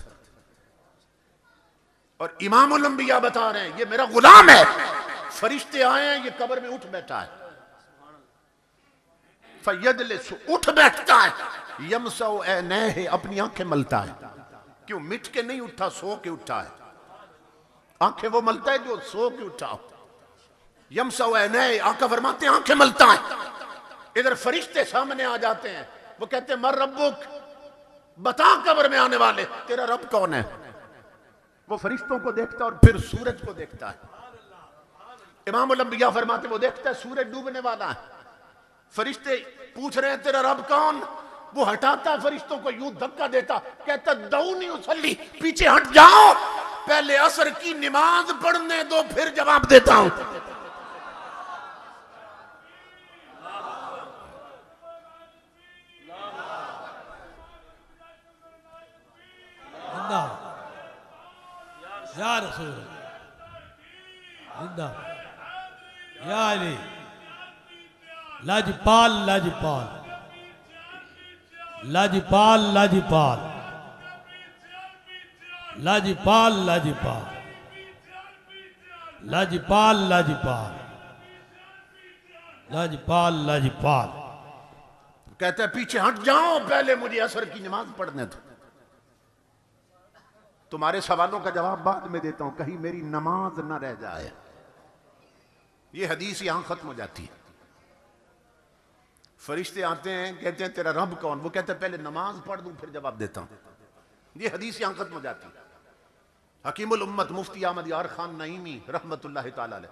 और इमाम अल अंबिया बता रहे हैं ये मेरा गुलाम है, फरिश्ते आए हैं, ये कब्र में उठ बैठा है। फयजलिसु, उठ बैठता है, यमसउ ऐनैहि, अपनी आंखें मलता है। क्यों? मिट के नहीं उठा, सो के उठा है। आंखें वो मलता है जो सो के उठा। यमसउ ऐनैहि, आका फरमाते हैं आंखें मलता है। इधर फरिश्ते सामने आ जाते हैं, वो कहते हैं मर रब्बुक, बता कब्र में आने वाले तेरा रब कौन है? वो फरिश्तों को देखता और फिर सूरज को देखता है। इमाम अल अंबिया फरमाते वो देखता है सूरज डूबने वाला है। फरिश्ते पूछ रहे हैं तेरा रब कौन? वो हटाता है फरिश्तों को, यूं धक्का देता, कहता दऊनी उसल्ली, पीछे हट जाओ, पहले असर की नमाज पढ़ने दो फिर जवाब देता हूं। या रसूल जिंदा, या अली, लाजपाल लाजपाल लाजपाल लाजपाल लाजपाल लाजपाल लाजपाल लाजपाल लाजपाल लाजपाल। कहता है पीछे हट जाओ, पहले मुझे असर की नमाज पढ़ने दो। तुम्हारे सवालों का जवाब बाद में देता हूं, कहीं मेरी नमाज न रह जाए। ये हदीस यहां खत्म हो जाती है। फरिश्ते आते हैं, कहते हैं तेरा रब कौन? वो कहते हैं पहले नमाज पढ़ दूं फिर जवाब देता हूं। ये हदीस यहां खत्म हो जाती है। हकीमुल उम्मत मुफ्ती अहमद यार खान नईमी रहमतुल्लाह ताला अलैह,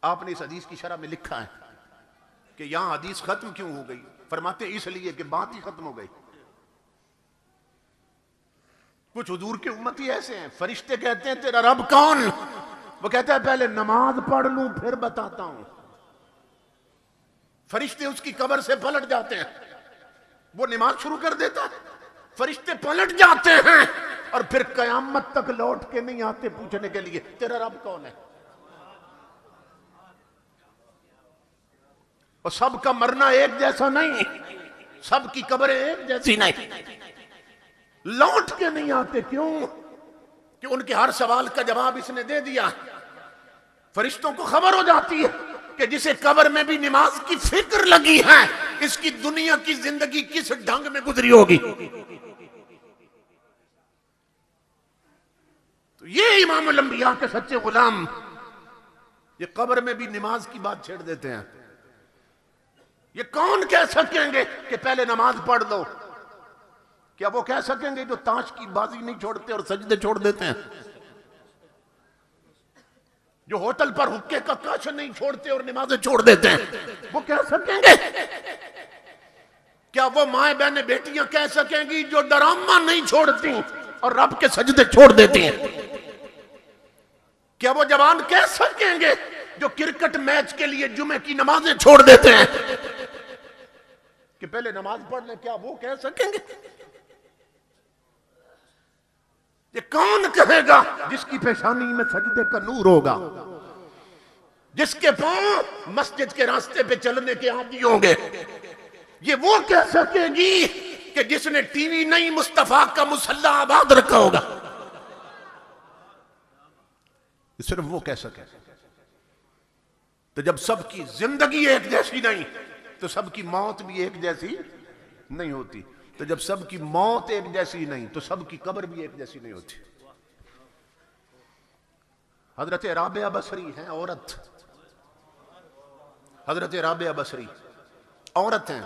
आपने इस हदीस की शरह में लिखा है कि यहां हदीस खत्म क्यों हो गई। फरमाते इसलिए कि बात ही खत्म हो गई। कुछ हुजूर के उम्मती ऐसे हैं, फरिश्ते कहते हैं तेरा रब कौन? वो कहता है पहले नमाज पढ़ लूं फिर बताता हूं। फरिश्ते उसकी कब्र से पलट जाते हैं, वो नमाज शुरू कर देता है, फरिश्ते पलट जाते हैं और फिर कयामत तक लौट के नहीं आते पूछने के लिए तेरा रब कौन है। और सबका मरना एक जैसा नहीं, सबकी कब्रें एक जैसी नहीं, लौट के नहीं आते। क्यों? कि उनके हर सवाल का जवाब इसने दे दिया। फरिश्तों को खबर हो जाती है कि जिसे कब्र में भी नमाज की फिक्र लगी है, इसकी दुनिया की जिंदगी किस ढंग में गुजरी होगी। तो ये इमाम अल-अंबिया के सच्चे गुलाम ये कब्र में भी नमाज की बात छेड़ देते हैं। ये कौन कह सकेंगे कि पहले नमाज पढ़ दो? क्या वो कह सकेंगे जो ताश की बाजी नहीं छोड़ते और सजदे छोड़ देते हैं, जो होटल पर हुक्के का कश नहीं छोड़ते और नमाजें छोड़ देते हैं? वो कह सकेंगे? क्या वो माए बहनें बेटियां कह सकेंगी जो डरामा नहीं छोड़ती और रब के सजदे छोड़ देती हैं? क्या वो जवान कह सकेंगे जो क्रिकेट मैच के लिए जुमे की नमाजें छोड़ देते हैं कि पहले नमाज पढ़ ले? क्या वो कह सकेंगे? ये कौन कहेगा जिसकी पेशानी में सजदे का नूर होगा, जिसके पांव मस्जिद के रास्ते पे चलने के आदी होंगे? ये वो कह सकेगी कि जिसने टीवी नहीं मुस्तफा का मुसल्ला आबाद रखा होगा? सिर्फ वो कह सके। तो जब सबकी जिंदगी एक जैसी नहीं तो सबकी मौत भी एक जैसी नहीं होती। तो जब सबकी मौत एक जैसी नहीं तो सबकी कब्र भी एक जैसी नहीं होती। हजरत राबिया बसरी हैं औरत, हजरत राबिया बसरी औरत हैं,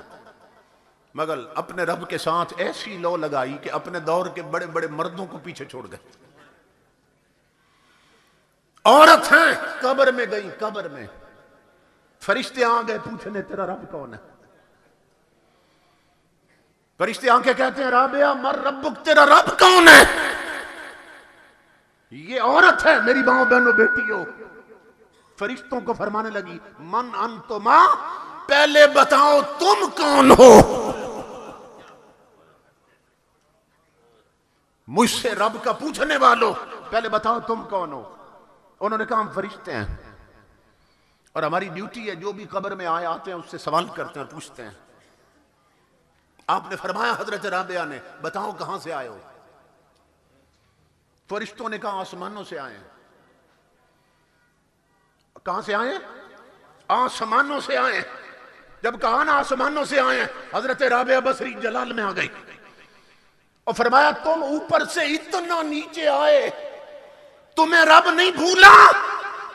मगर अपने रब के साथ ऐसी लौ लगाई कि अपने दौर के बड़े बड़े मर्दों को पीछे छोड़ गए। औरत हैं, कब्र में गई, कब्र में फरिश्ते आ गए पूछने तेरा रब कौन है? फरिश्ते आके कहते हैं राबिया मर रब्बुक, तेरा रब कौन है? ये औरत है, मेरी मां बहनों बेटियों। फरिश्तों को फरमाने लगी मन अंतुमा, पहले बताओ तुम कौन हो? मुझसे रब का पूछने वालों, पहले बताओ तुम कौन हो? उन्होंने कहा हम फरिश्ते हैं और हमारी ड्यूटी है जो भी कब्र में आए आते हैं उससे सवाल करते हैं, पूछते हैं। आपने फरमाया हजरत राबिया ने बताओ कहां से आए हो? फरिश्तों ने कहा आसमानों से आए। कहां से आए? आसमानों से आए। जब कहा ना आसमानों से आए, हजरत राबिया बसरी जलाल में आ गई और फरमाया तुम ऊपर से इतना नीचे आए, तुम्हें रब नहीं भूला?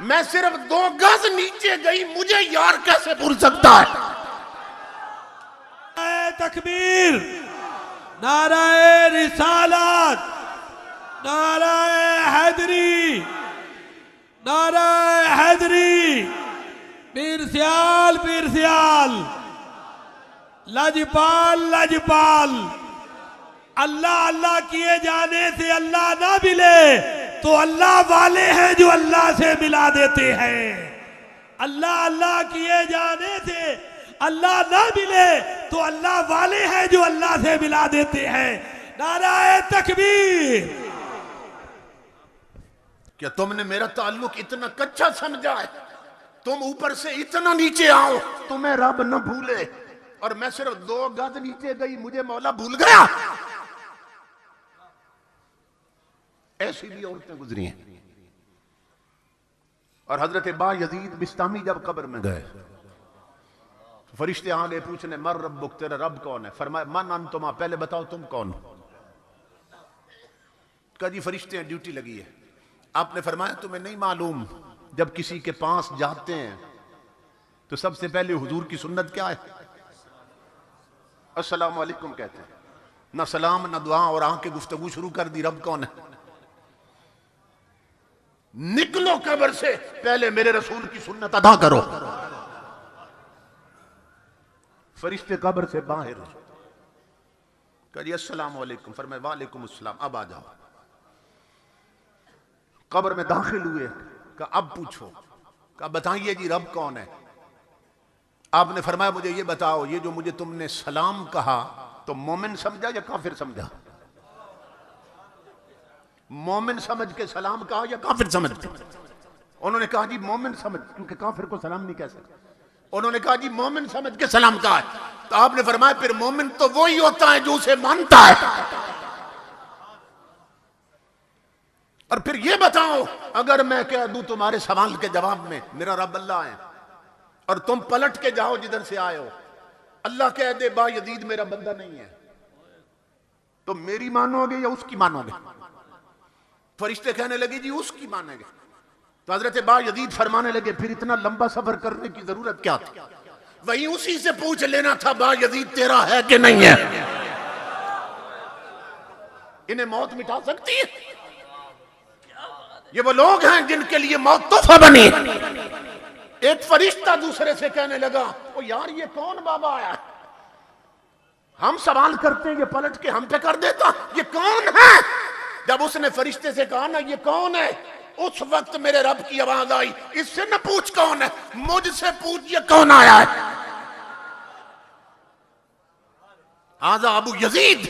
मैं सिर्फ 2 गज नीचे गई, मुझे यार कैसे भूल सकता है? तकबीर, नाराए रिसालत, नाराए हैदरी, नाराए हैदरी, पीर सियाल, पीर सियाल, लाजपाल, लाजपाल। अल्लाह अल्लाह किए जाने से अल्लाह ना मिले तो अल्लाह वाले हैं जो अल्लाह से मिला देते हैं। अल्लाह अल्लाह किए जाने से अल्लाह ना मिले तो अल्लाह वाले हैं जो अल्लाह से मिला देते हैं। नाराए तकबीर। क्या तुमने मेरा ताल्लुक इतना कच्चा समझा है? तुम ऊपर से इतना नीचे आओ, तुम्हें रब न भूले, और मैं सिर्फ 2 गज नीचे गई, मुझे मौला भूल गया? ऐसी भी औरतें गुजरी हैं। और हजरत बा यजीद बिस्तामी जब कब्र में गए, फरिश्ते आ गए पूछने मर रब्बुक, तेरा रब कौन है? फरमाया मन अंतुमा, पहले बताओ तुम कौन हो? कहा जी फरिश्ते हैं, ड्यूटी लगी है। आपने फरमाया तुम्हें नहीं मालूम जब किसी के पास जाते हैं तो सबसे पहले हुजूर की सुन्नत क्या है? अस्सलाम वालेकुम कहते हैं, ना सलाम ना दुआ, और आंख के गुफ्तगू शुरू कर दी, रब कौन है? निकलो कब्र से पहले मेरे रसूल की सुन्नत अदा करो। फरिश्ते कब्र से बाहर करिए अस्सलाम वालेकुम, फरमाए वालेकुम अस्सलाम, अब आ जाओ। कब्र में दाखिल हुए, कहा अब पूछो, कहा बताइए जी रब कौन है? आपने फरमाया मुझे ये बताओ, ये जो मुझे तुमने सलाम कहा तो मोमिन समझा या काफिर समझा? मोमिन समझ के सलाम कहा या काफिर समझ के? उन्होंने कहा जी मोमिन समझ, क्योंकि काफिर को सलाम नहीं कह सकते। उन्होंने कहा जी मोमिन समझ के सलाम कहा है। तो आपने फरमाया फिर मोमिन तो वही होता है जो उसे मानता है। और फिर ये बताओ, अगर मैं कह दूं तुम्हारे सवाल के जवाब में मेरा रब अल्लाह है, और तुम पलट के जाओ जिधर से आए हो, अल्लाह कह दे बा यजीद मेरा बंदा नहीं है, तो मेरी मानोगे या उसकी मानोगे? फरिश्ते कहने लगे जी उसकी मानेंगे। तो हजरत बा यजीद फरमाने लगे फिर इतना लंबा सफर करने की जरूरत क्या थी? वही उसी से पूछ लेना था बा यजीद तेरा है कि नहीं है। इन्हें मौत मिटा सकती है? ये वो लोग हैं जिनके लिए मौत तोहफा बनी। एक फरिश्ता दूसरे से कहने लगा ओ यार ये कौन बाबा आया? हम सवाल करते हैं ये पलट के हम पे कर देता, ये कौन है? जब उसने फरिश्ते से कहा ना ये कौन है, उस वक्त मेरे रब की आवाज आई, इससे न पूछ कौन है, मुझसे पूछ ये कौन आया है। हाजा अबू यजीद,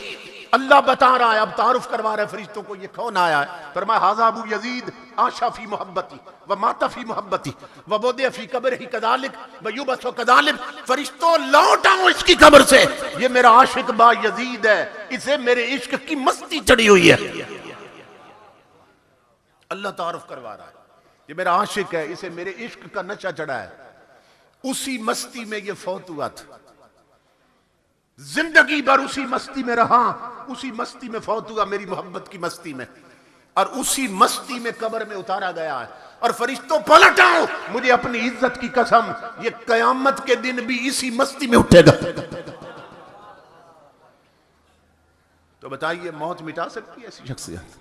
अल्लाह बता रहा है, अब तारुफ करवा रहा है फरिश्तों को ये कौन आया है। फरमाया हाजा अबू यजीद आशा फी मोहब्बती व माता फी मोहब्बती व बोदे फी कब्र ही कदालिक व युबसो कदालिक। फरिश्तों लौट आओ इसकी कब्र से, ये मेरा आशिक बा यजीद है, इसे मेरे इश्क की मस्ती चढ़ी हुई है। अल्लाह तारुफ करवा रहा है, ये मेरा आशिक है, इसे मेरे इश्क का नशा चढ़ा है। उसी मस्ती में ये फौत हुआ था, जिंदगी भर उसी मस्ती में रहा, उसी मस्ती में फौत हुआ, मेरी मोहब्बत की मस्ती में, और उसी मस्ती में कब्र में उतारा गया है। और फरिश्तों पलट आओ, मुझे अपनी इज्जत की कसम, ये कयामत के दिन भी इसी मस्ती में उठेगा। तो बताइए मौत मिटा सकती है ऐसी शख्सियत?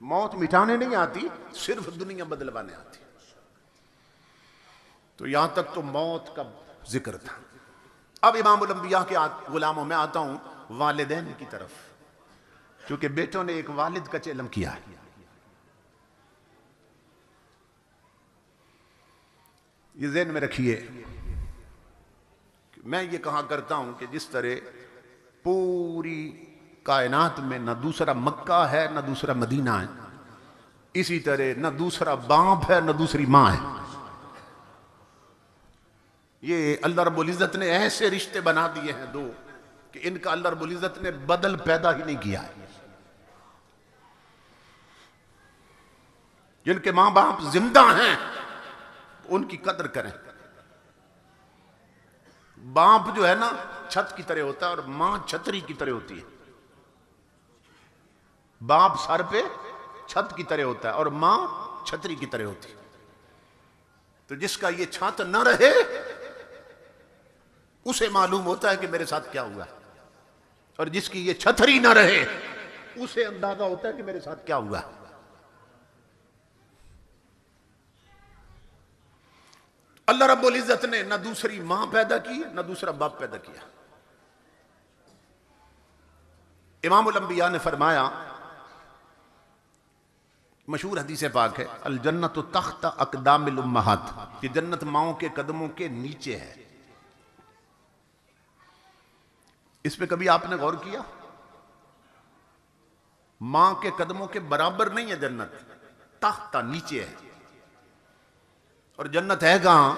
मौत मिटाने नहीं आती, सिर्फ दुनिया बदलवाने आती। तो यहां तक तो मौत का जिक्र था। अब इमामुल अंबिया के गुलामों में आता हूं वालिदैन की तरफ, क्योंकि बेटों ने एक वालिद का चेलम किया है। ये ज़हन में रखिए, मैं ये कहा करता हूं कि जिस तरह पूरी कायनात में न दूसरा मक्का है न दूसरा मदीना है, इसी तरह न दूसरा बाप है न दूसरी मां है। ये अल्लाह रब्बुल इज़्ज़त ने ऐसे रिश्ते बना दिए हैं दो कि इनका अल्लाह रब्बुल इज़्ज़त ने बदल पैदा ही नहीं किया है। जिनके मां बाप जिंदा हैं उनकी कदर करें। बाप जो है ना छत की तरह होता है और मां छतरी की तरह होती है। बाप सर पे छत की तरह होता है और मां छतरी की तरह होती है। तो जिसका ये छत न रहे उसे मालूम होता है कि मेरे साथ क्या हुआ, और जिसकी ये छतरी न रहे उसे अंदाजा होता है कि मेरे साथ क्या हुआ। अल्लाह रब्बुल इज़्ज़त ने न दूसरी मां पैदा की न दूसरा बाप पैदा किया। इमामुल अंबिया ने फरमाया, मशहूर हदीस पाक है, अल जन्नतु तख्त अक़दामिल उम्महात, कि जन्नत माओं के कदमों के नीचे है। इस पे कभी आपने गौर किया? मां के कदमों के बराबर नहीं है जन्नत, तख्ता नीचे है। और जन्नत है कहां?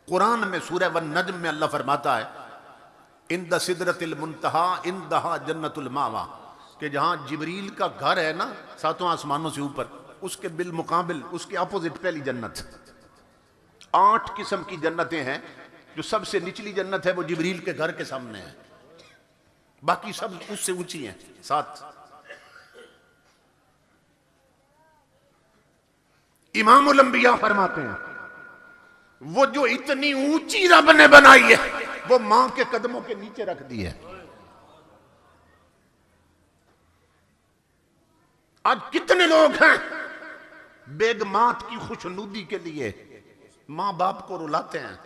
कुरान में सूरह वन नज्म में अल्लाह फरमाता है, इंद सिदरतिल मुंतहा इंदहा जन्नतुल मावा, कि जहां जिब्रील का घर है ना सातों आसमानों से ऊपर, उसके बिल मुकाबिल उसके अपोजिट पहली जन्नत। 8 किस्म की जन्नतें हैं। जो सबसे निचली जन्नत है वो जिब्रील के घर के सामने है। बाकी सब उससे ऊंची हैं। 7 इमामुल अंबिया फरमाते हैं वो जो इतनी ऊंची रब ने बनाई है वो मां के कदमों के नीचे रख दी है। आज कितने लोग हैं बेगमात की खुशनुदी के लिए मां बाप को रुलाते हैं,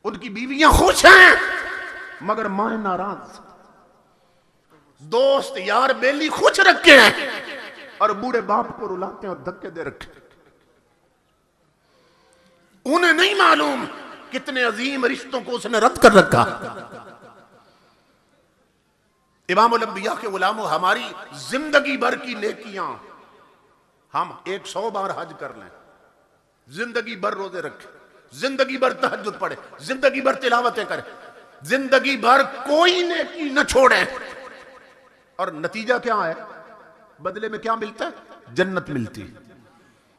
उनकी बीवियां खुश हैं मगर मां नाराज, दोस्त यार बेली खुश रखे हैं और बूढ़े बाप को रुलाते हैं और धक्के दे रखे। उन्हें नहीं मालूम कितने अजीम रिश्तों को उसने रद्द कर रखा। इमामुल अंबिया के गुलामों, हमारी जिंदगी भर की नेकियां हम 100 बार हज कर लें, जिंदगी भर रोजे रखें, जिंदगी भर तहज्जुद पढ़े, जिंदगी भर तिलावतें करें, जिंदगी भर कोई नेकी न छोड़े, और नतीजा क्या है? बदले में क्या मिलता है? जन्नत मिलती।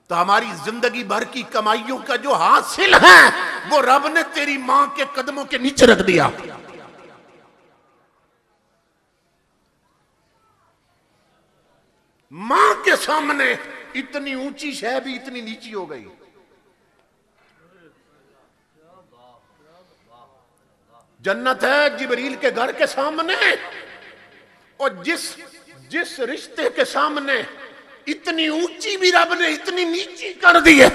तो हमारी जिंदगी भर की कमाइयों का जो हासिल है वो रब ने तेरी मां के कदमों के नीचे रख दिया। मां के सामने इतनी ऊंची शय भी इतनी नीची हो गई। जन्नत है जिब्रील के घर के सामने, और जिस रिश्ते के सामने इतनी ऊंची भी रब ने इतनी नीची कर दी है,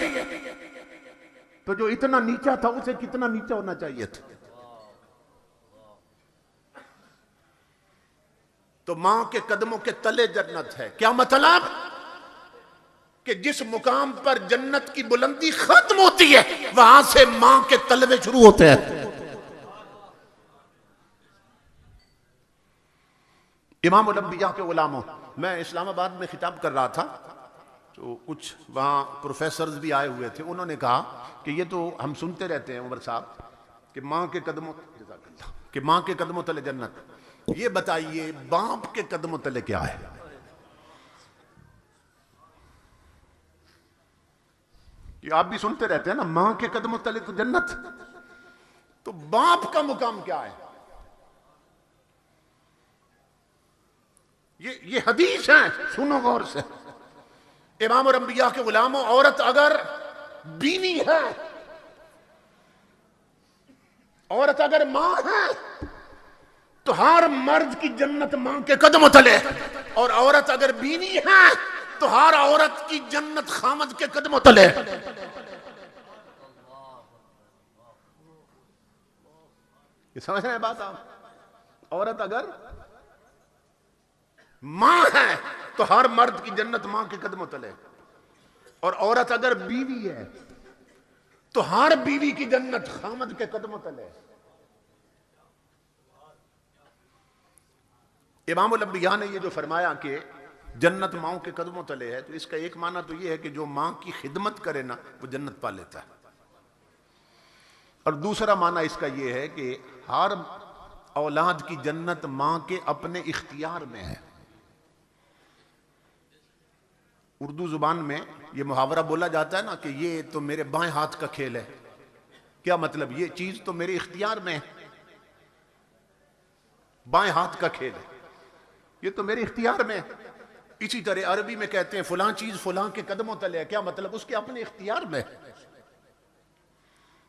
तो जो इतना नीचा था उसे कितना नीचा होना चाहिए था। तो मां के कदमों के तले जन्नत है। क्या मतलब? कि जिस मुकाम पर जन्नत की बुलंदी खत्म होती है वहां से मां के तलवे शुरू होते हैं। इमामुल अंबिया के गुलामों, मैं इस्लामाबाद में खिताब कर रहा था तो कुछ वहाँ प्रोफेसर्स भी आए हुए थे। उन्होंने कहा कि ये तो हम सुनते रहते हैं उमर साहब कि माँ के कदमों तले जन्नत, ये बताइए बाप के कदमों तले क्या है? ये आप भी सुनते रहते हैं ना, माँ के कदमों तले तो जन्नत, तो बाप का मुकाम क्या है? ये हदीस है, सुनो गौर से। इमाम और अंबिया के गुलामों, औरत अगर बीवी है, औरत अगर मां है, तो हर मर्द की जन्नत मां के कदमों तले, और औरत अगर बीवी है तो हर औरत की जन्नत खामद के कदमों तले। ये समझ रहे हैं बात आप? औरत अगर मां है तो हर मर्द की जन्नत मां के कदमों तले, और औरत अगर बीवी है तो हर बीवी की जन्नत खामद के कदमों तले। इमामुल अंबिया ने ये जो फरमाया कि जन्नत माओ के कदमों तले है, तो इसका एक माना तो ये है कि जो मां की खिदमत करे ना वो जन्नत पा लेता है, और दूसरा माना इसका ये है कि हर औलाद की जन्नत मां के अपने इख्तियार में है। उर्दू जुबान में ये मुहावरा बोला जाता है ना कि ये तो मेरे बाएं हाथ का खेल है। क्या मतलब? ये चीज तो मेरे इख्तियार में है, बाएं हाथ का खेल है, ये तो मेरे इख्तियार में है। इसी तरह अरबी में कहते हैं फलां चीज फलां के कदमों तले है। क्या मतलब? उसके अपने इख्तियार में।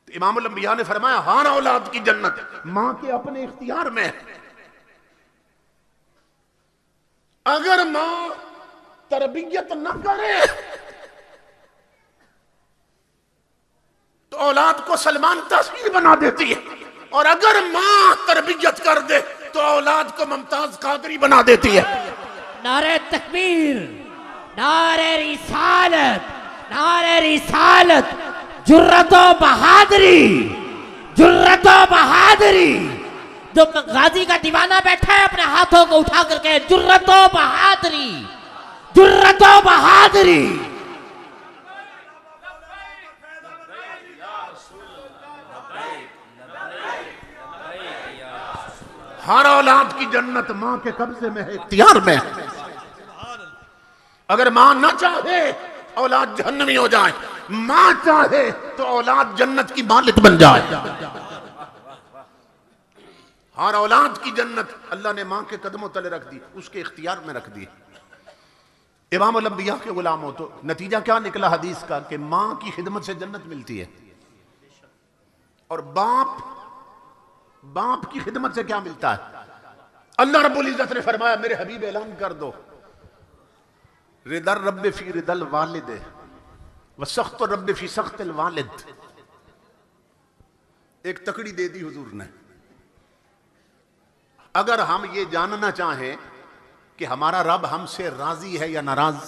तो इमामुल अंबिया ने फरमाया हर औलाद की जन्नत मां के अपने इख्तियार में। अगर मां तरबियत न करे तो औलाद को सलमान तस्वीर बना देती है, और अगर मां तरबियत कर दे तो औलाद को मुमताज कादरी बना देती है। नारे तकबीर, नारे रिसालत, नारे रिसालत, जुर्रतो बहादुरी, जुर्रतो बहादुरी। जो गाजी का दीवाना बैठा है अपने हाथों को उठा करके, जुर्रतो बहादुरी, जुर्रतो बहादुरी। हर औलाद की जन्नत मां के कब्जे में है, इख्तियार में। अगर मां ना चाहे औलाद जहन्नमी हो जाए, मां चाहे तो औलाद जन्नत की मालिक बन जाए। हर औलाद की जन्नत अल्लाह ने मां के कदमों तले रख दी, उसके इख्तियार में रख दी। इमामुल अंबिया के गुलाम हो तो नतीजा क्या निकला हदीस का कि मां की खिदमत से जन्नत मिलती है, और बाप की खिदमत से क्या मिलता है? अल्लाह रब्बुल इज्जत ने फरमाया, मेरे हबीब ऐलान कर दो, रिदल रब्बे फी रिदल वालिद व सख्त रब्बे फी सख्तिल वालिद। एक तकड़ी दे दी हुजूर ने। अगर हम ये जानना चाहें कि हमारा रब हमसे राजी है या नाराज,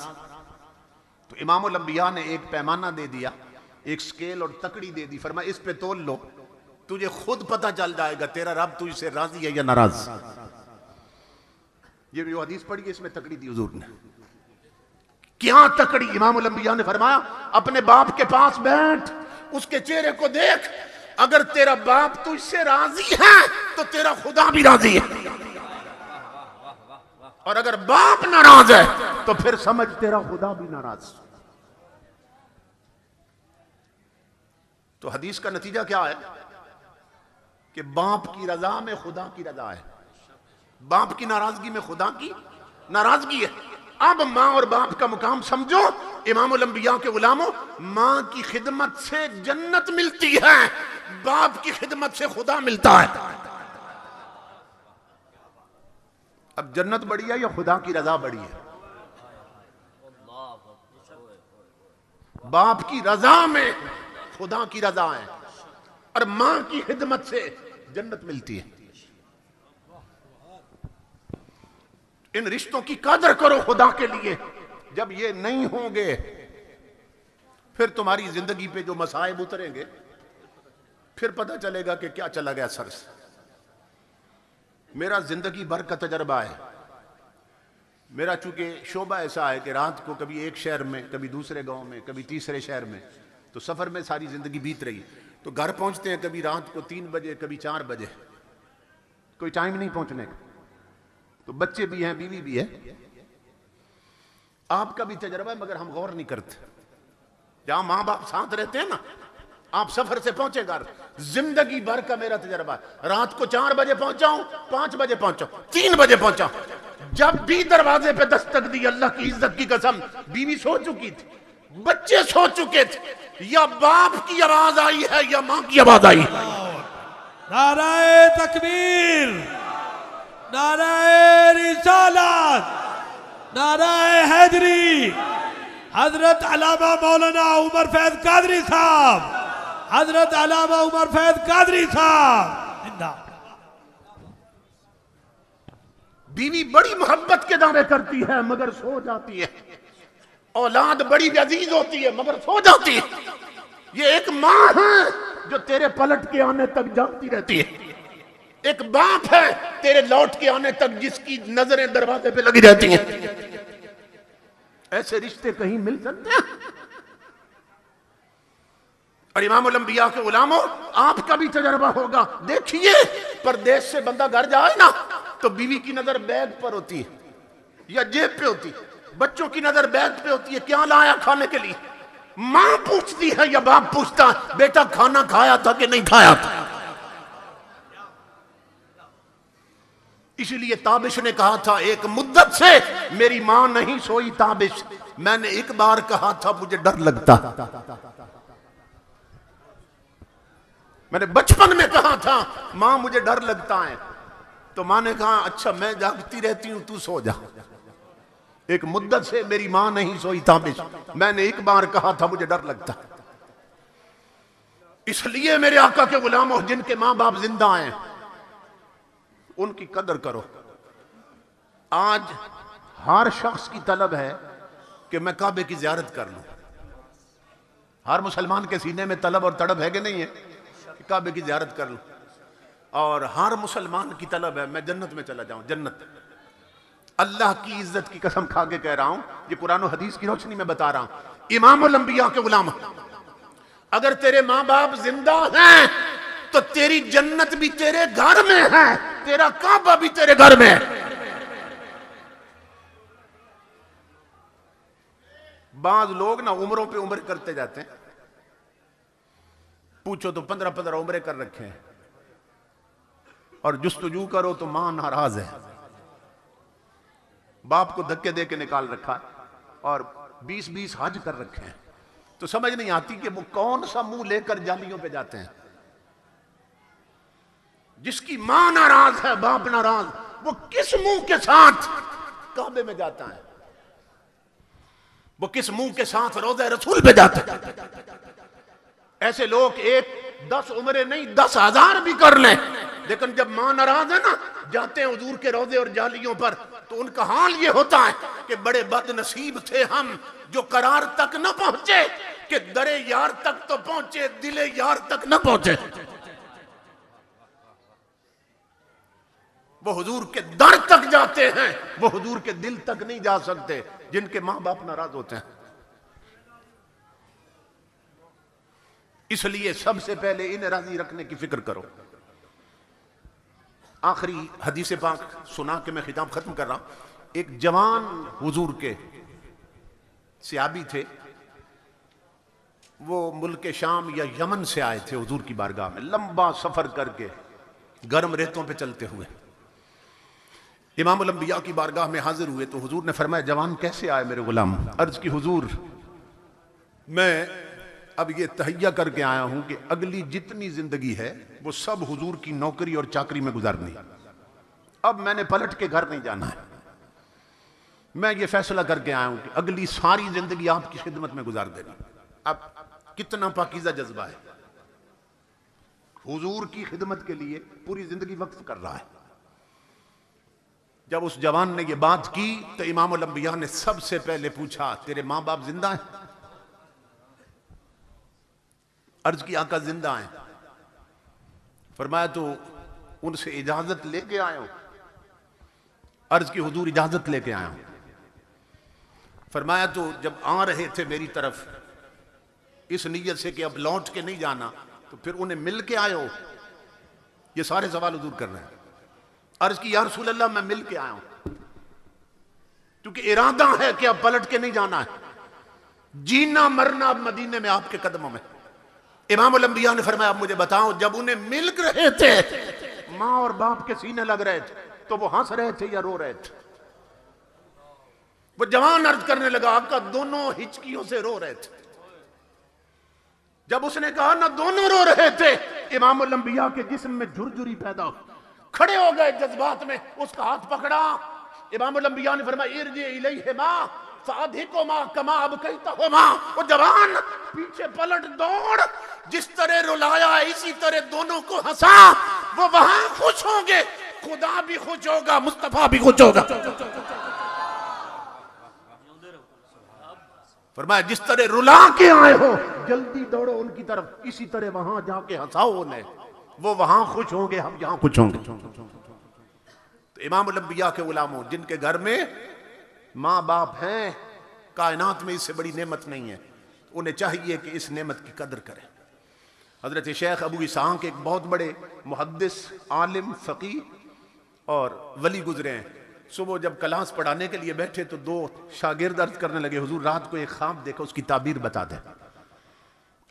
तो इमामुल अंबिया ने एक पैमाना दे दिया, एक स्केल और तकड़ी दे दी, फरमाया इस पे तोल लो, तुझे खुद पता चल जाएगा तेरा रब तुझसे राजी है या नाराज। ये जो हदीस पढ़ी है इसमें तकड़ी दी हुजूर ने। क्या तकड़ी? इमामुल अंबिया ने फरमाया, अपने बाप के पास बैठ, उसके चेहरे को देख, अगर तेरा बाप तुझसे राजी है तो तेरा खुदा भी राजी है, और अगर बाप नाराज है तो फिर समझ तेरा खुदा भी नाराज। तो हदीस का नतीजा क्या है कि बाप की रजा में खुदा की रजा है, बाप की नाराजगी में खुदा की नाराजगी है। अब मां और बाप का मुकाम समझो। इमामुल अंबिया के गुलामों, मां की खिदमत से जन्नत मिलती है, बाप की खिदमत से खुदा मिलता है। अब जन्नत बड़ी है या खुदा की रजा बड़ी है? बाप की रजा में खुदा की रजा है, और मां की खिदमत से जन्नत मिलती है। इन रिश्तों की कदर करो खुदा के लिए। जब ये नहीं होंगे फिर तुम्हारी जिंदगी पे जो मसाइब उतरेंगे फिर पता चलेगा कि क्या चला गया सर से। मेरा जिंदगी भर का तजर्बा है। मेरा चूंकि शोबा ऐसा है कि रात को कभी एक शहर में, कभी दूसरे गांव में, कभी तीसरे शहर में, तो सफर में सारी जिंदगी बीत रही। तो घर पहुंचते हैं कभी रात को 3 बजे, कभी 4 बजे, कोई टाइम नहीं पहुंचने का। तो बच्चे भी हैं, बीवी भी है, आपका भी तजर्बा है, मगर हम गौर नहीं करते। जहां मां बाप साथ रहते हैं ना, आप सफर से पहुंचे घर, जिंदगी भर का मेरा तजर्बा है। रात को 4 बजे पहुंचाऊं, 5 बजे पहुंचाऊं, 3 बजे पहुंचाऊं, जब भी दरवाजे पे दस्तक दी, अल्लाह की इज्जत की कसम, बीवी सो चुकी थी, बच्चे सो चुके थे, या बाप की आवाज आई है या मां की आवाज आई है। नाराए तकबीर, नाराए रिसालत, नाराए हैदरी। हजरत अल्लामा मौलाना उमर फैज कादरी साहब, हजरत अल्लामा उमर फैज कादरी साहब जिंदा। बीवी बड़ी मोहब्बत के दावे करती है मगर सो जाती है। औलाद बड़ी अजीज होती है मगर सो जाती है। ये एक मां है जो तेरे पलट के आने तक जागती रहती है। एक बाप है तेरे लौट के आने तक जिसकी नजरें दरवाजे पे लगी रहती हैं। ऐसे रिश्ते कहीं मिल सकते हैं? और इमामुल अंबिया के गुलामों, आपका भी तजर्बा होगा। देखिए, परदेश से बंदा घर जाए ना तो बीवी की नजर बैग पर होती है या जेब पे होती है, बच्चों की नजर बैग पे होती है, क्या लाया खाने के लिए। मां पूछती है या बाप पूछता है, बेटा खाना खाया था कि नहीं खाया था। इसलिए ताबिश ने कहा था, एक मुद्दत से मेरी मां नहीं सोई ताबिश, मैंने एक बार कहा था मुझे डर लगता। मैंने बचपन में कहा था मां मुझे डर लगता है, तो मां ने कहा अच्छा मैं जागती रहती हूं, तू सो जा। एक मुद्दत से मेरी मां नहीं सोई ताबिश, मैंने एक बार कहा था मुझे डर लगता। इसलिए मेरे आका के गुलामों, जिनके मां बाप जिंदा हैं उनकी कदर करो। आज हर शख्स की तलब है कि मैं काबे की जियारत कर लूं। हर मुसलमान के सीने में तलब और तड़प है कि नहीं है कि काबे की जियारत कर लूं। और हर मुसलमान की तलब है मैं जन्नत में चला जाऊं। जन्नत, अल्लाह की इज्जत की कसम खा के कह रहा हूं, ये कुरान और हदीस की रोशनी में बता रहा हूं। इमामुल अंबिया के गुलाम, अगर तेरे मां बाप जिंदा हैं तो तेरी जन्नत भी तेरे घर में है, तेरा काबा भी तेरे घर में है। बाज लोग ना उम्रों पे उम्र करते जाते हैं, पूछो तो 15-15 उम्रें कर रखे हैं, और जुस्तजू करो तो मां नाराज है, बाप को धक्के दे के निकाल रखा है और 20-20 हज कर रखे हैं, तो समझ नहीं आती कि वो कौन सा मुंह लेकर जालियों पे जाते हैं। जिसकी मां नाराज है, बाप नाराज, वो किस मुंह के साथ काबे में जाता है, वो किस मुंह के साथ रोज़े रसूल पे जाता है। ऐसे लोग 10 उम्रें नहीं 10,000 भी कर लें, लेकिन जब मां नाराज है ना, जाते हैं हुजूर के रोज़े और जालियों पर, तो उनका हाल ये होता है कि बड़े बदनसीब थे हम जो करार तक न पहुंचे, कि दरे यार तक तो पहुंचे, दिले यार तक न पहुंचे। वो हुजूर के दर तक जाते हैं, वो हुजूर के दिल तक नहीं जा सकते जिनके मां बाप नाराज होते हैं। इसलिए सबसे पहले इन्हें राजी रखने की फिक्र करो। आखिरी हदीस पाक सुना के मैं खिताब खत्म कर रहा हूं। एक जवान हुजूर के सहाबी थे, वो मुल्क शाम या यमन से आए थे हुजूर की बारगाह में, लंबा सफर करके गर्म रेतों पे चलते हुए इमामुल अंबिया की बारगाह में हाजिर हुए। तो हुजूर ने फरमाया, जवान कैसे आए मेरे गुलाम? अर्ज की, हुजूर मैं अब ये तहैया करके आया हूं कि अगली जितनी जिंदगी है वो सब हुजूर की नौकरी और चाकरी में गुजारनी, अब मैंने पलट के घर नहीं जाना है। मैं ये फैसला करके आया हूं कि अगली सारी जिंदगी आपकी खिदमत में गुजार देनी। अब कितना पाकीज़ा जज्बा है, हुजूर की खिदमत के लिए पूरी जिंदगी वक्फ कर रहा है। जब उस जवान ने ये बात की तो इमामुल अंबिया ने सबसे पहले पूछा, तेरे मां बाप जिंदा हैं? अर्ज की, आका जिंदा हैं। फरमाया, तो उनसे इजाजत लेके आए हो? अर्ज की, हुजूर इजाजत लेके आया हूं। फरमाया, तो जब आ रहे थे मेरी तरफ इस नीयत से कि अब लौट के नहीं जाना, तो फिर उन्हें मिल के आए हो? ये सारे सवाल हुजूर कर रहे हैं। अर्ज की, या रसूल अल्लाह मैं मिल के आया हूं, क्योंकि इरादा है कि अब पलट के नहीं जाना है, जीना मरना अब मदीने में आपके कदमों में। इमामुल अंबिया ने फरमाया, अब मुझे बताओ, जब उन्हें मिल रहे थे, मां और बाप के सीने लग रहे थे, तो वो हंस रहे थे या रो रहे थे? वो जवान अर्ज करने लगा, आका दोनों हिचकियों से रो रहे थे। जब उसने कहा ना दोनों रो रहे थे, इमामुल अंबिया के जिस्म में झुरझुरी पैदा हो, खड़े हो गए जज्बात में, उसका हाथ पकड़ा। इमामुल अंबिया ने फरमाया, इरजी इलैहिमा फाधिकुमा कमा अबकैतहुमा। वो जवान पीछे पलट दौड़, जिस तरह रुलाया इसी तरह दोनों को हंसा। वो वहां खुश होंगे, खुदा भी खुश होगा, मुस्तफा भी खुश होगा। फरमाया, जिस तरह रुला के आए हो जल्दी दौड़ो उनकी तरफ, इसी तरह वहां जाके हंसाओ उन्हें, वो वहां खुश होंगे, हम यहां खुश होंगे। तो इमामुल अंबिया के गुलामों, जिनके घर में मां बाप हैं, कायनात में इससे बड़ी नेमत नहीं है, उन्हें चाहिए कि इस नेमत की कदर करें। हजरत शेख अबू इसहाक एक बहुत बड़े मुहद्दिस, आलिम, फकीह और वली गुजरे हैं। सुबह जब क्लास पढ़ाने के लिए बैठे तो 2 शागिर्द अर्ज करने लगे, हुजूर रात को एक ख्वाब देखा, उसकी ताबीर बता दे।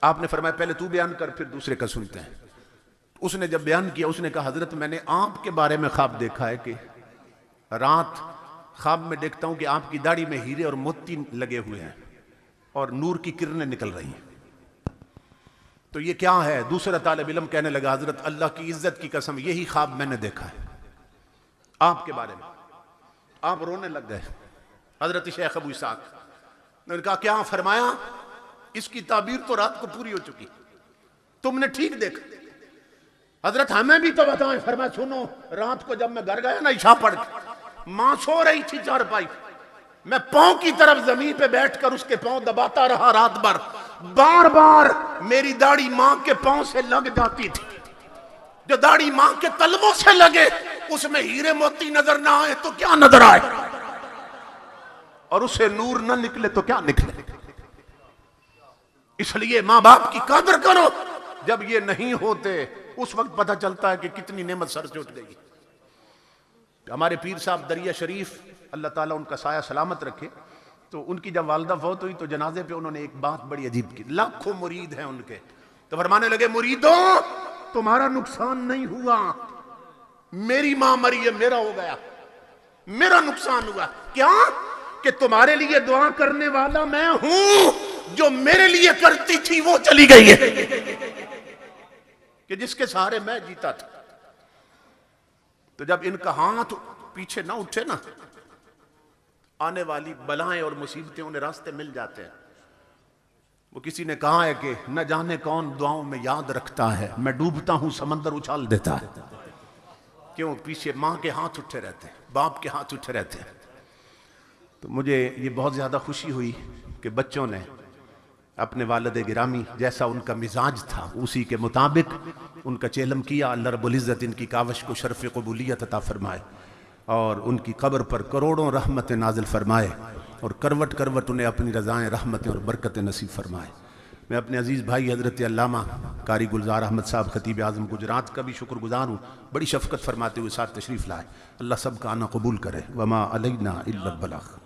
आपने फरमाया, पहले तू बयान कर, फिर दूसरे का सुनते हैं। उसने जब बयान किया, उसने कहा, हजरत मैंने आपके बारे में ख्वाब देखा है कि रात ख्वाब में देखता हूं कि आपकी दाढ़ी में हीरे और मोती लगे हुए हैं और नूर की किरणें निकल रही हैं, तो ये क्या है? दूसरा तालिब इल्म कहने लगा, हजरत अल्लाह की इज्जत की कसम, यही ख्वाब मैंने देखा है आपके बारे में। आप रोने लग गए। हजरत शेख अबू इसहाक ने कहा, क्या फरमाया? इसकी ताबीर तो रात को पूरी हो चुकी, तुमने ठीक देखा। हजरत हमें भी तो बताएं। फरमाया, सुनो, रात को जब मैं घर गया ना इशा पढ़ के, मां सो रही थी चारपाई, मैं पांव की तरफ जमीन पे बैठकर उसके पांव दबाता रहा रात भर। बार बार मेरी दाढ़ी मां के पांव से लग जाती थी, जो दाढ़ी मां के तलवों से लगे उसमें हीरे मोती नजर ना आए तो क्या नजर आए, और उसे नूर ना निकले तो क्या निकले। इसलिए मां बाप की कदर करो। जब ये नहीं होते उस वक्त पता चलता है कि कितनी नेमत सर से उठ गई। हमारे पीर साहब दरिया शरीफ, अल्लाह ताला उनका साया सलामत रखे, तो उनकी जब वालदा फौत हुई तो जनाजे पे उन्होंने एक बात बड़ी अजीब की। लाखों मुरीद हैं उनके, तो फरमाने लगे, मुरीदों तुम्हारा नुकसान नहीं हुआ, मेरी मां मरी है, मेरा हो गया, मेरा नुकसान हुआ। क्या कि तुम्हारे लिए दुआ करने वाला मैं हूं, जो मेरे लिए करती थी वो चली गई है, कि जिसके सहारे मैं जीता था। तो जब इनका हाथ पीछे ना उठे ना, आने वाली बलाएं और मुसीबतें उन्हें रास्ते मिल जाते हैं। वो किसी ने कहा है कि न जाने कौन दुआओं में याद रखता है, मैं डूबता हूं समंदर उछाल देता है। क्यों? पीछे मां के हाथ उठे रहते हैं, बाप के हाथ उठे रहते हैं। तो मुझे ये बहुत ज़्यादा खुशी हुई कि बच्चों ने अपने वालिद गिरामी जैसा उनका मिजाज था उसी के मुताबिक उनका चेलम किया। अल्लाह रब्बुल इज़्ज़त इनकी कावश को शर्फ़ क़बूलियत अता फरमाए और उनकी कब्र पर करोड़ों रहमतें नाजिल फरमाए और करवट करवट उन्हें अपनी रज़ाएँ रहमतें और बरकतें नसीब फरमाए। मैं अपने अजीज़ भाई हज़रत अल्लामा कारी गुलजार अहमद साहब खतीब आज़म गुजरात का भी शुक्रगुजार हूँ, बड़ी शफ़क़त फरमाते हुए साथ तशरीफ़ लाए। अल्लाह सब का आना कबूल करे। वमा अलैना इल्लल बलाग़।